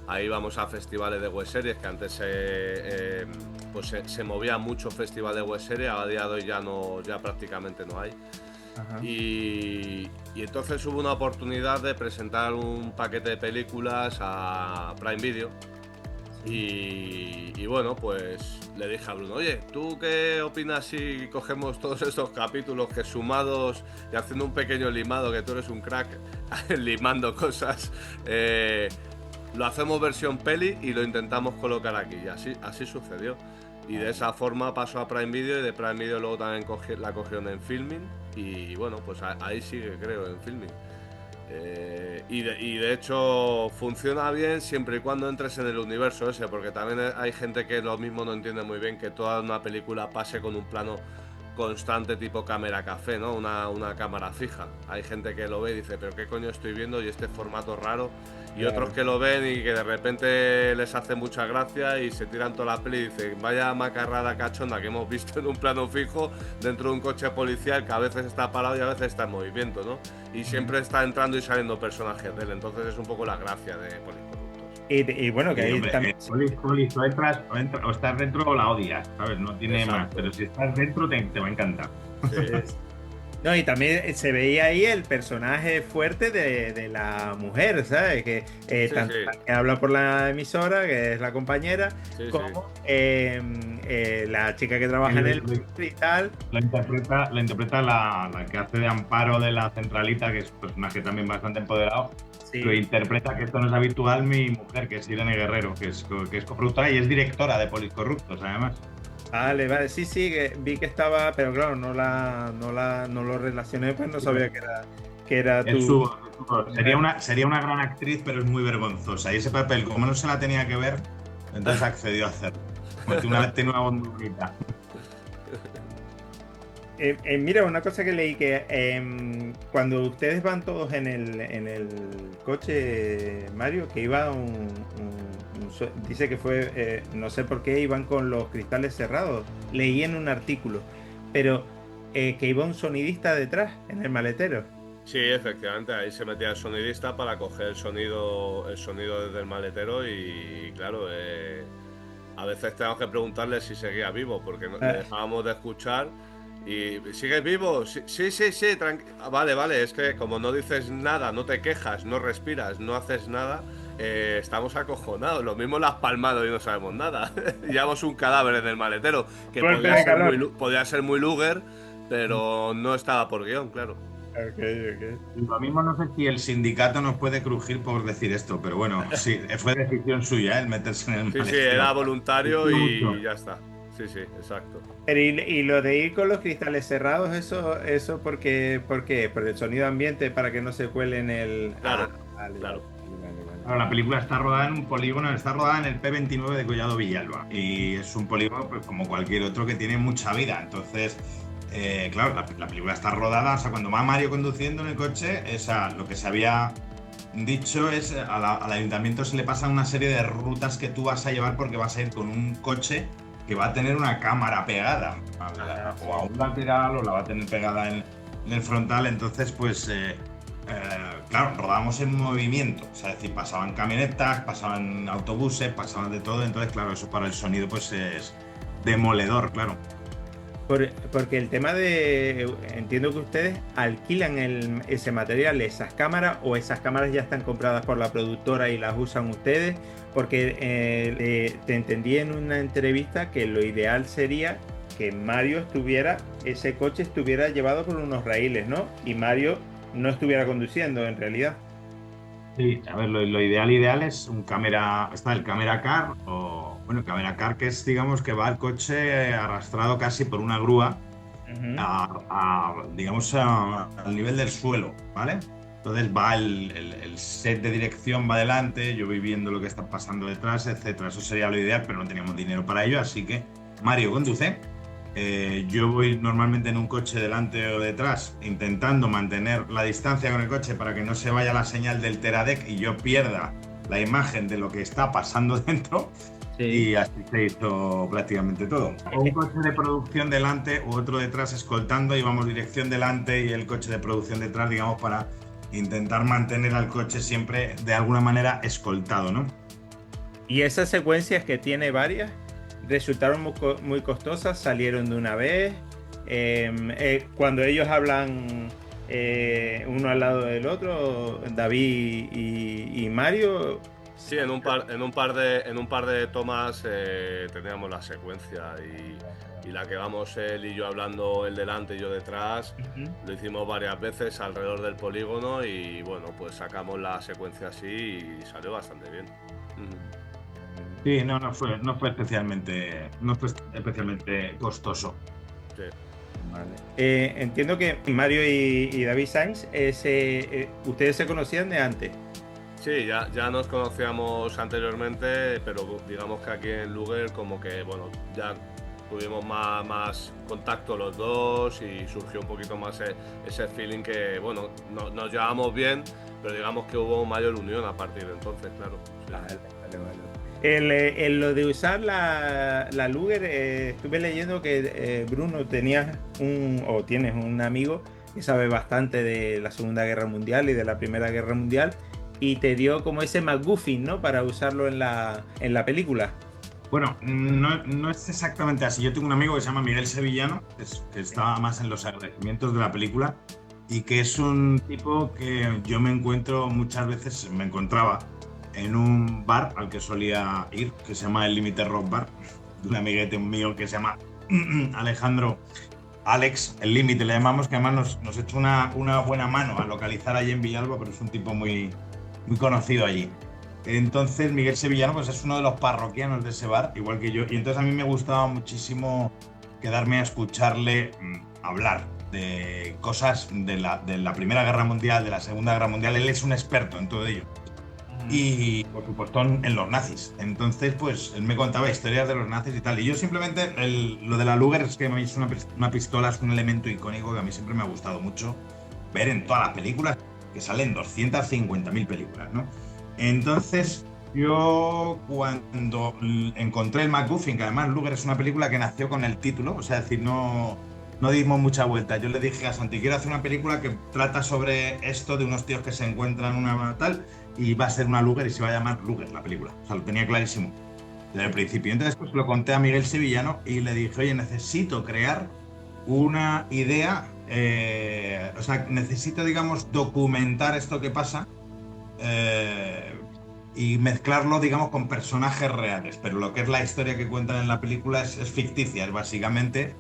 Ahí vamos a festivales de webseries, que antes se movía mucho festival de webseries, a día de hoy ya prácticamente no hay. Y entonces hubo una oportunidad de presentar un paquete de películas a Prime Video. Y bueno, pues le dije a Bruno, oye, ¿tú qué opinas si cogemos todos estos capítulos que sumados y haciendo un pequeño limado, que tú eres un crack limando cosas, lo hacemos versión peli y lo intentamos colocar aquí? Y así sucedió. Y de esa forma pasó a Prime Video, y de Prime Video luego también la cogieron en Filmin. Y bueno, pues ahí sigue, creo, en Filmin. Y de hecho funciona bien siempre y cuando entres en el universo ese, porque también hay gente que lo mismo no entiende muy bien que toda una película pase con un plano constante tipo cámara café, ¿no? Una cámara fija. Hay gente que lo ve y dice, pero qué coño estoy viendo y este formato raro. Y claro, otros que lo ven y que de repente les hace mucha gracia y se tiran toda la peli y dicen, vaya macarrada cachonda que hemos visto en un plano fijo dentro de un coche policial que a veces está parado y a veces está en movimiento, ¿no? Y siempre está entrando y saliendo personajes de él. Entonces es un poco la gracia de Policorruptos. Y bueno, que ahí también... Polis, o entras o estás dentro o la odias, ¿sabes? No tiene Exacto. más, pero si estás dentro te va a encantar. Sí. No, y también se veía ahí el personaje fuerte de la mujer, ¿sabes? Que tanto que habla por la emisora, que es la compañera, como la chica que trabaja en el y tal. La interpreta la que hace de Amparo de la centralita, que es un personaje también bastante empoderado. Sí. Lo interpreta, que esto no es habitual, mi mujer, que es Irene Guerrero, que es coproductora y es directora de Policorruptos, además. Vale, sí, que vi que estaba, pero claro, no lo relacioné, pues no sabía que era tu... Sería una gran actriz, pero es muy vergonzosa. Y ese papel, como no se la tenía que ver, entonces accedió a hacerlo. Porque tiene una voz muy bonita. Mira, una cosa que leí, que cuando ustedes van todos en el coche, Mario, que iba dice que fue, no sé por qué iban con los cristales cerrados, leí en un artículo, pero que iba un sonidista detrás, en el maletero. Sí, efectivamente, ahí se metía el sonidista para coger el sonido desde el maletero y claro, a veces tenemos que preguntarle si seguía vivo, porque le dejábamos de escuchar. ¿Y sigues vivo? Sí, vale, es que como no dices nada, no te quejas, no respiras, no haces nada, estamos acojonados. Lo mismo lo has palmado y no sabemos nada. Llevamos un cadáver en el maletero, que podría ser muy Luger, pero no estaba por guión, claro. Okay. Lo mismo no sé si el sindicato nos puede crujir por decir esto, pero bueno, sí, fue decisión suya el meterse en el maletero. Sí, era voluntario y ya está. Sí, exacto. Pero y lo de ir con los cristales cerrados, eso ¿por qué? ¿Por el sonido ambiente, para que no se cuele en el... Claro. Claro, la película está rodada en un polígono, está rodada en el P29 de Collado Villalba y es un polígono pues como cualquier otro que tiene mucha vida. Entonces, claro, la película está rodada, o sea, cuando va Mario conduciendo en el coche, lo que se había dicho es al ayuntamiento se le pasan una serie de rutas que tú vas a llevar porque vas a ir con un coche que va a tener una cámara pegada o a un lateral o la va a tener pegada en el frontal. Entonces pues claro, rodábamos en movimiento, o sea, es decir, pasaban camionetas, pasaban autobuses, pasaban de todo. Entonces claro, eso para el sonido pues es demoledor, claro. Porque el tema de... Entiendo que ustedes alquilan ese material, esas cámaras, o esas cámaras ya están compradas por la productora y las usan ustedes, porque te entendí en una entrevista que lo ideal sería que ese coche estuviera llevado por unos raíles, ¿no? Y Mario no estuviera conduciendo en realidad. Sí, a ver, lo ideal es el Camera Car, el Camera Car, que es, digamos, que va el coche arrastrado casi por una grúa, digamos, al nivel del suelo, ¿vale? Entonces va el set de dirección va adelante, yo voy viendo lo que está pasando detrás, etcétera. Eso sería lo ideal, pero no teníamos dinero para ello, así que Mario conduce. Yo voy normalmente en un coche delante o detrás, intentando mantener la distancia con el coche para que no se vaya la señal del Teradek y yo pierda la imagen de lo que está pasando dentro. Sí. Y así se hizo prácticamente todo. Un coche de producción delante u otro detrás escoltando, y vamos dirección delante y el coche de producción detrás, digamos, para intentar mantener al coche siempre de alguna manera escoltado, ¿no? Y esas secuencias, que tiene varias, resultaron muy costosas, salieron de una vez, Cuando ellos hablan uno al lado del otro, David y Mario. Sí, en un par de tomas teníamos la secuencia y la que vamos él y yo hablando, él delante y yo detrás, lo hicimos varias veces alrededor del polígono y bueno, pues sacamos la secuencia así y salió bastante bien. Sí, no fue especialmente costoso. Sí. Vale. Entiendo que Mario y David Sainz, ustedes se conocían de antes. Sí, ya nos conocíamos anteriormente, pero digamos que aquí en Luger como que, bueno, ya tuvimos más contacto los dos y surgió un poquito más ese feeling que, bueno, nos llevamos bien, pero digamos que hubo mayor unión a partir de entonces, claro. Sí. Vale. Lo de usar la Luger, estuve leyendo que Bruno tienes un amigo que sabe bastante de la Segunda Guerra Mundial y de la Primera Guerra Mundial y te dio como ese MacGuffin, ¿no? Para usarlo en la película. Bueno, no es exactamente así. Yo tengo un amigo que se llama Miguel Sevillano, que estaba más en los agradecimientos de la película y que es un tipo que yo me encontraba en un bar al que solía ir, que se llama el Límite Rock Bar, de un amiguete mío que se llama Alejandro, Alex, el Límite le llamamos, que además nos echó una buena mano a localizar allí en Villalba, pero es un tipo muy conocido allí. Entonces Miguel Sevillano pues es uno de los parroquianos de ese bar, igual que yo, y entonces a mí me gustaba muchísimo quedarme a escucharle hablar de cosas de la Primera Guerra Mundial, de la Segunda Guerra Mundial. Él es un experto en todo ello. Y por supuesto en los nazis. Entonces pues él me contaba historias de los nazis y tal, y yo simplemente lo de la Luger es que es una pistola, es un elemento icónico que a mí siempre me ha gustado mucho ver en todas las películas, que salen 250.000 películas, ¿no? Entonces yo cuando encontré el MacGuffin, que además Luger es una película que nació con el título, o sea, es decir, no dimos mucha vuelta. Yo le dije a Santi, quiero hacer una película que trata sobre esto de unos tíos que se encuentran una tal, y va a ser una Luger y se va a llamar Luger la película. O sea, lo tenía clarísimo desde el principio. Entonces pues lo conté a Miguel Sevillano y le dije, oye, necesito crear una idea, o sea, necesito, digamos, documentar esto que pasa y mezclarlo, digamos, con personajes reales. Pero lo que es la historia que cuentan en la película es ficticia. Es básicamente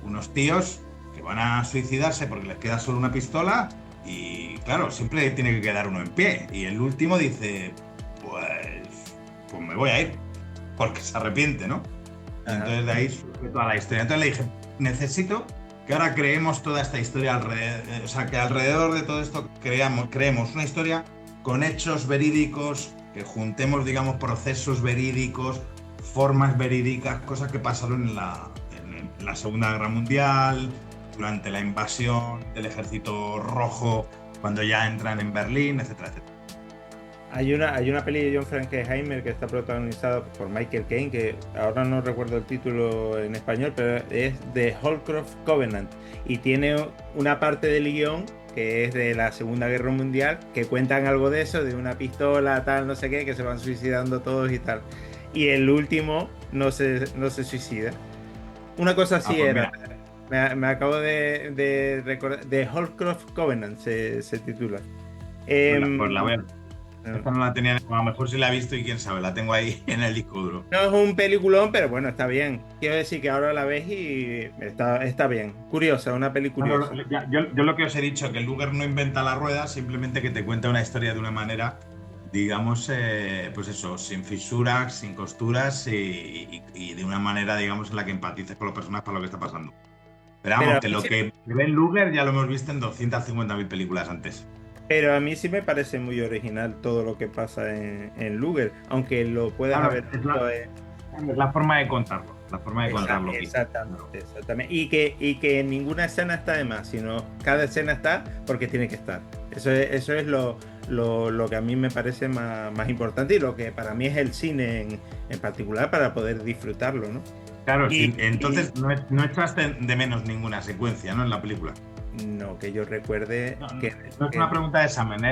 unos tíos que van a suicidarse porque les queda solo una pistola y, claro, siempre tiene que quedar uno en pie. Y el último dice, pues me voy a ir, porque se arrepiente, ¿no? Entonces de ahí surge toda la historia. Entonces le dije, necesito que ahora creemos toda esta historia alrededor, o sea, que alrededor de todo esto creemos una historia con hechos verídicos, que juntemos, digamos, procesos verídicos, formas verídicas, cosas que pasaron en la Segunda Guerra Mundial, durante la invasión del Ejército Rojo, cuando ya entran en Berlín, etcétera, etcétera. Hay una peli de John Frankenheimer que está protagonizada por Michael Caine, que ahora no recuerdo el título en español, pero es The Holcroft Covenant, y tiene una parte del guión que es de la Segunda Guerra Mundial, que cuentan algo de eso, de una pistola, tal, no sé qué, que se van suicidando todos y tal. Y el último no se suicida. Una cosa así pues era. Me acabo de recordar. The Holcroft Covenant se titula. Pues la voy a... Esta no la tenía, a lo mejor sí la he visto y quién sabe, la tengo ahí en el disco duro. No es un peliculón, pero bueno, está bien. Quiero decir que ahora la ves y está bien. Curiosa, una peli curiosa. Yo lo que os he dicho, que el Luger no inventa la rueda, simplemente que te cuenta una historia de una manera, digamos, pues eso, sin fisuras, sin costuras y de una manera, digamos, en la que empatices con los personajes para lo que está pasando. Pero vamos, que lo que ve en Luger ya lo hemos visto en 250.000 películas antes. Pero a mí sí me parece muy original todo lo que pasa en Luger, aunque lo puedas haber visto. Es la forma de contarlo. Exactamente. Y que ninguna escena está de más, sino cada escena está porque tiene que estar. Eso es lo que a mí me parece más importante y lo que para mí es el cine en particular para poder disfrutarlo, ¿no? Claro, entonces no echaste de menos ninguna secuencia, ¿no? En la película. No, que yo recuerde. No es una pregunta de examen,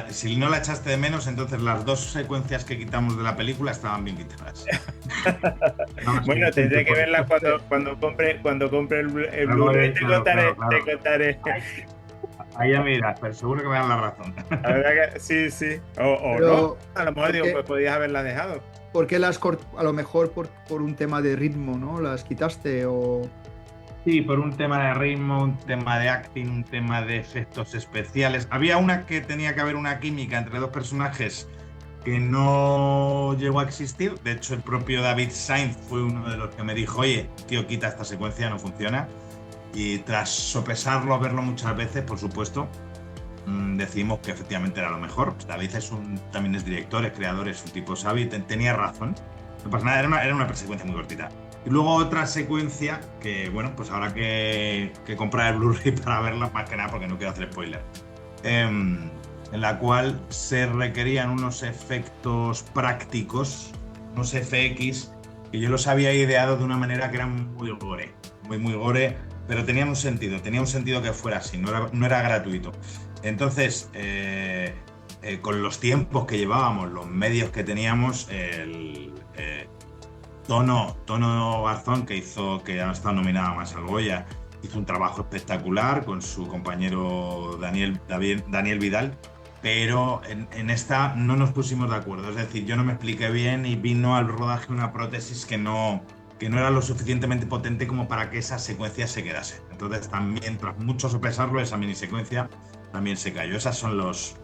Si no la echaste de menos, entonces las 2 secuencias que quitamos de la película estaban bien quitadas. Bueno, tendré que verla cuando compre el Blu-ray. Te contaré. Ahí ya me dirás, pero seguro que me dan la razón. La verdad que sí. O no. A lo mejor digo, pues podías haberla dejado. ¿Por qué a lo mejor por un tema de ritmo, ¿no? ¿Las quitaste o...? Sí, por un tema de ritmo, un tema de acting, un tema de efectos especiales. Había una que tenía que haber una química entre 2 personajes que no llegó a existir. De hecho, el propio David Sainz fue uno de los que me dijo, oye, tío, quita esta secuencia, no funciona. Y tras sopesarlo, verlo muchas veces, por supuesto, decidimos que efectivamente era lo mejor. David también es director, es creador, es un tipo sabio, tenía razón. No pasa nada, era una secuencia muy cortita. Y luego otra secuencia que, bueno, pues habrá que comprar el Blu-ray para verla, más que nada porque no quiero hacer spoiler. En la cual se requerían unos efectos prácticos, unos FX, que yo los había ideado de una manera que eran muy gore, muy gore, pero tenía un sentido que fuera así, no era gratuito. Entonces, con los tiempos que llevábamos, los medios que teníamos, Tono Garzón, que ha estado nominada más al Goya, hizo un trabajo espectacular con su compañero Daniel Vidal, pero en esta no nos pusimos de acuerdo. Es decir, yo no me expliqué bien y vino al rodaje una prótesis que no era lo suficientemente potente como para que esa secuencia se quedase. Entonces también, tras mucho sopesarlo, esa mini secuencia también se cayó. Esos son los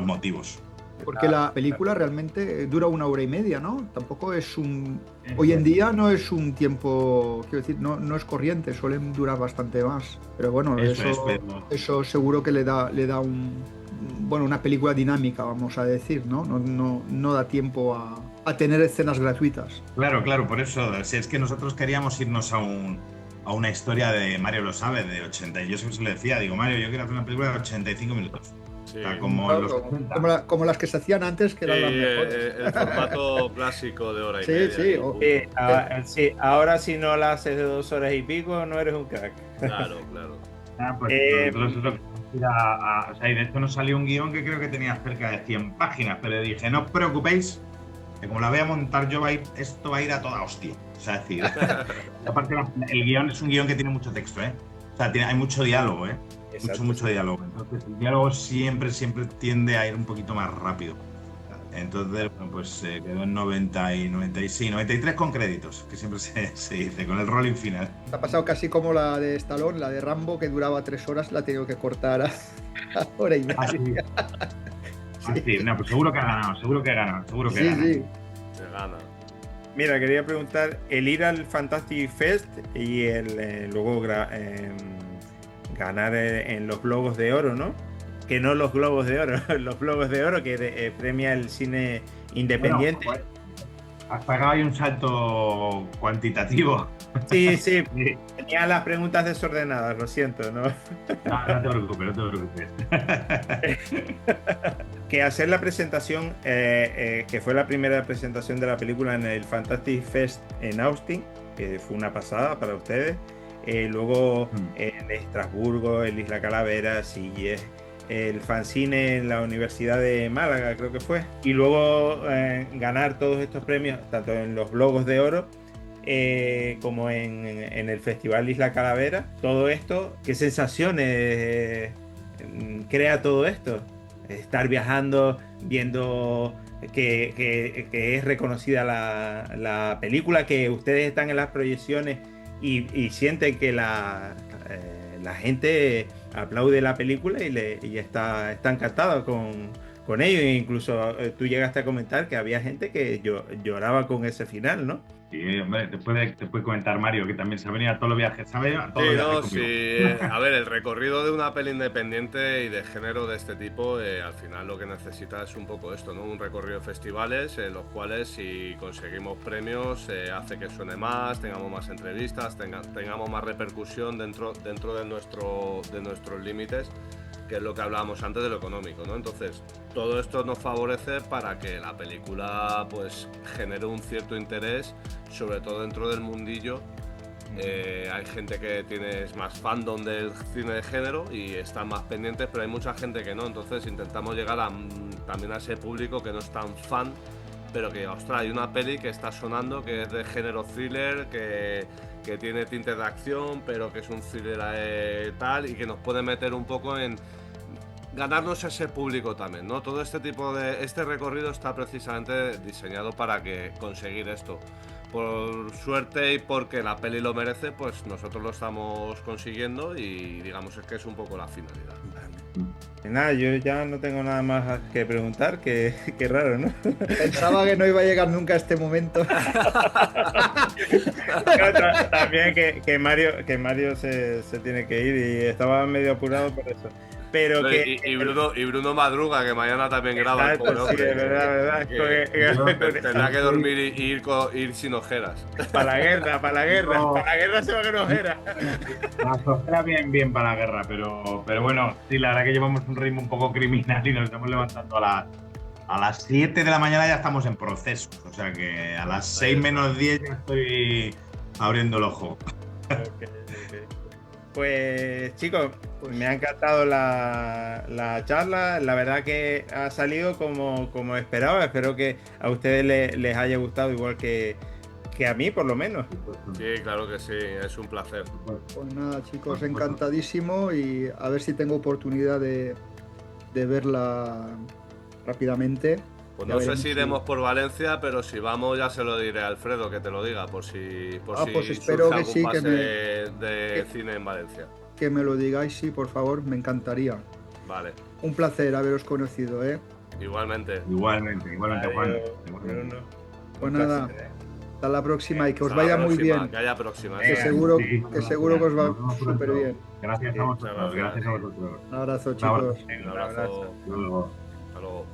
motivos. Porque la película realmente dura 1 hora y media, ¿no? Tampoco es hoy en día no es un tiempo, quiero decir, no es corriente, suelen durar bastante más. Pero bueno, eso seguro que le da una película dinámica, vamos a decir, ¿no? No da tiempo a tener escenas gratuitas. Claro, por eso, si es que nosotros queríamos irnos a una historia de, Mario lo sabe, de 80, y yo siempre se le decía, digo, Mario, yo quiero hacer una película de 85 minutos. Sí. O sea, como las que se hacían antes, que eran las mejores. El formato clásico de hora y media. Sí. Ahora si no la haces de 2 horas y pico, no eres un crack. Claro. Pues o sea, y de hecho nos salió un guión que creo que tenía cerca de 100 páginas, pero dije, no os preocupéis, que como la voy a montar yo, esto va a ir a toda hostia. O sea, es decir, aparte el guión es un guión que tiene mucho texto, ¿eh? O sea, hay mucho diálogo, ¿eh? Mucho diálogo. Entonces el diálogo siempre tiende a ir un poquito más rápido. Entonces, bueno, pues quedó en 93 con créditos, que siempre se dice, con el rolling final. Ha pasado casi como la de Stallone, la de Rambo, que duraba 3 horas, la ha tenido que cortar a hora y media. Sí. No, pues seguro que ha ganado. Sí. Se gana. Mira, quería preguntar, el ir al Fantastic Fest y luego ganar en los Globos de Oro, ¿no? Que no los Globos de Oro, los Globos de Oro que premia el cine independiente. Bueno, has pagado ahí un salto cuantitativo. Sí. Tenía las preguntas desordenadas, lo siento, ¿no? No te preocupes. Que hacer la presentación, que fue la primera presentación de la película en el Fantastic Fest en Austin, que fue una pasada para ustedes. Luego en Estrasburgo, en Isla Calavera, Sitges, el fanzine en la Universidad de Málaga, creo que fue. Y luego ganar todos estos premios, tanto en los Globos de Oro como en el Festival Isla Calavera. Todo esto, ¿qué sensaciones crea todo esto? Estar viajando, viendo que es reconocida la película, que ustedes están en las proyecciones y sienten que la gente aplaude la película y está encantada con ello. E incluso tú llegaste a comentar que había gente que lloraba con ese final, ¿no? Sí, hombre, te puede comentar Mario, que también se ha venido a todos los viajes, ¿sabes? A ver, el recorrido de una peli independiente y de género de este tipo, al final lo que necesita es un poco esto, ¿no? Un recorrido de festivales en los cuales, si conseguimos premios, hace que suene más, tengamos más entrevistas, tengamos más repercusión dentro de nuestros límites, que es lo que hablábamos antes de lo económico, ¿no? Entonces, todo esto nos favorece para que la película pues genere un cierto interés, sobre todo dentro del mundillo Hay gente que tiene más fandom del cine de género y están más pendientes, pero hay mucha gente que no. Entonces intentamos llegar también a ese público que no es tan fan, pero que, ostras, hay una peli que está sonando que es de género thriller, que tiene tintes de acción, pero que es un thriller tal, y que nos puede meter un poco en ganarnos ese público también, ¿no? Todo este tipo de... Este recorrido está precisamente diseñado para conseguir esto. Por suerte y porque la peli lo merece, pues nosotros lo estamos consiguiendo y digamos es que es un poco la finalidad. Nada, yo ya no tengo nada más que preguntar, que raro, ¿no? Pensaba que no iba a llegar nunca a este momento. También que Mario se tiene que ir y estaba medio apurado por eso. Pero y Bruno madruga, que mañana también graba. Exacto, sí, es verdad. Tendrá que dormir y ir sin ojeras. Para la guerra. No. Para la guerra se va con ojeras. Las ojeras bien para la guerra, pero bueno, sí, la verdad que llevamos un ritmo un poco criminal y nos estamos levantando a las 7 de la mañana, ya estamos en proceso. O sea que a las 6 menos 10 ya estoy abriendo el ojo. Okay. Pues chicos, me ha encantado la charla. La verdad que ha salido como esperaba. Espero que a ustedes les haya gustado igual que a mí, por lo menos. Sí, claro que sí, es un placer. Pues nada, chicos, encantadísimo, y a ver si tengo oportunidad de verla rápidamente. Pues no sé si iremos por Valencia, pero si vamos ya se lo diré a Alfredo, que te lo diga, por si pues espero que sí, pase de cine en Valencia. Que me lo digáis, sí, por favor, me encantaría. Vale. Un placer haberos conocido, ¿eh? Igualmente. Igualmente, Juan. Pues nada, hasta la próxima y que os vaya muy bien. Que haya próxima. Que seguro que os va súper bien. Gracias a vosotros. Un abrazo, chicos. Un abrazo. Hasta luego. Hasta luego.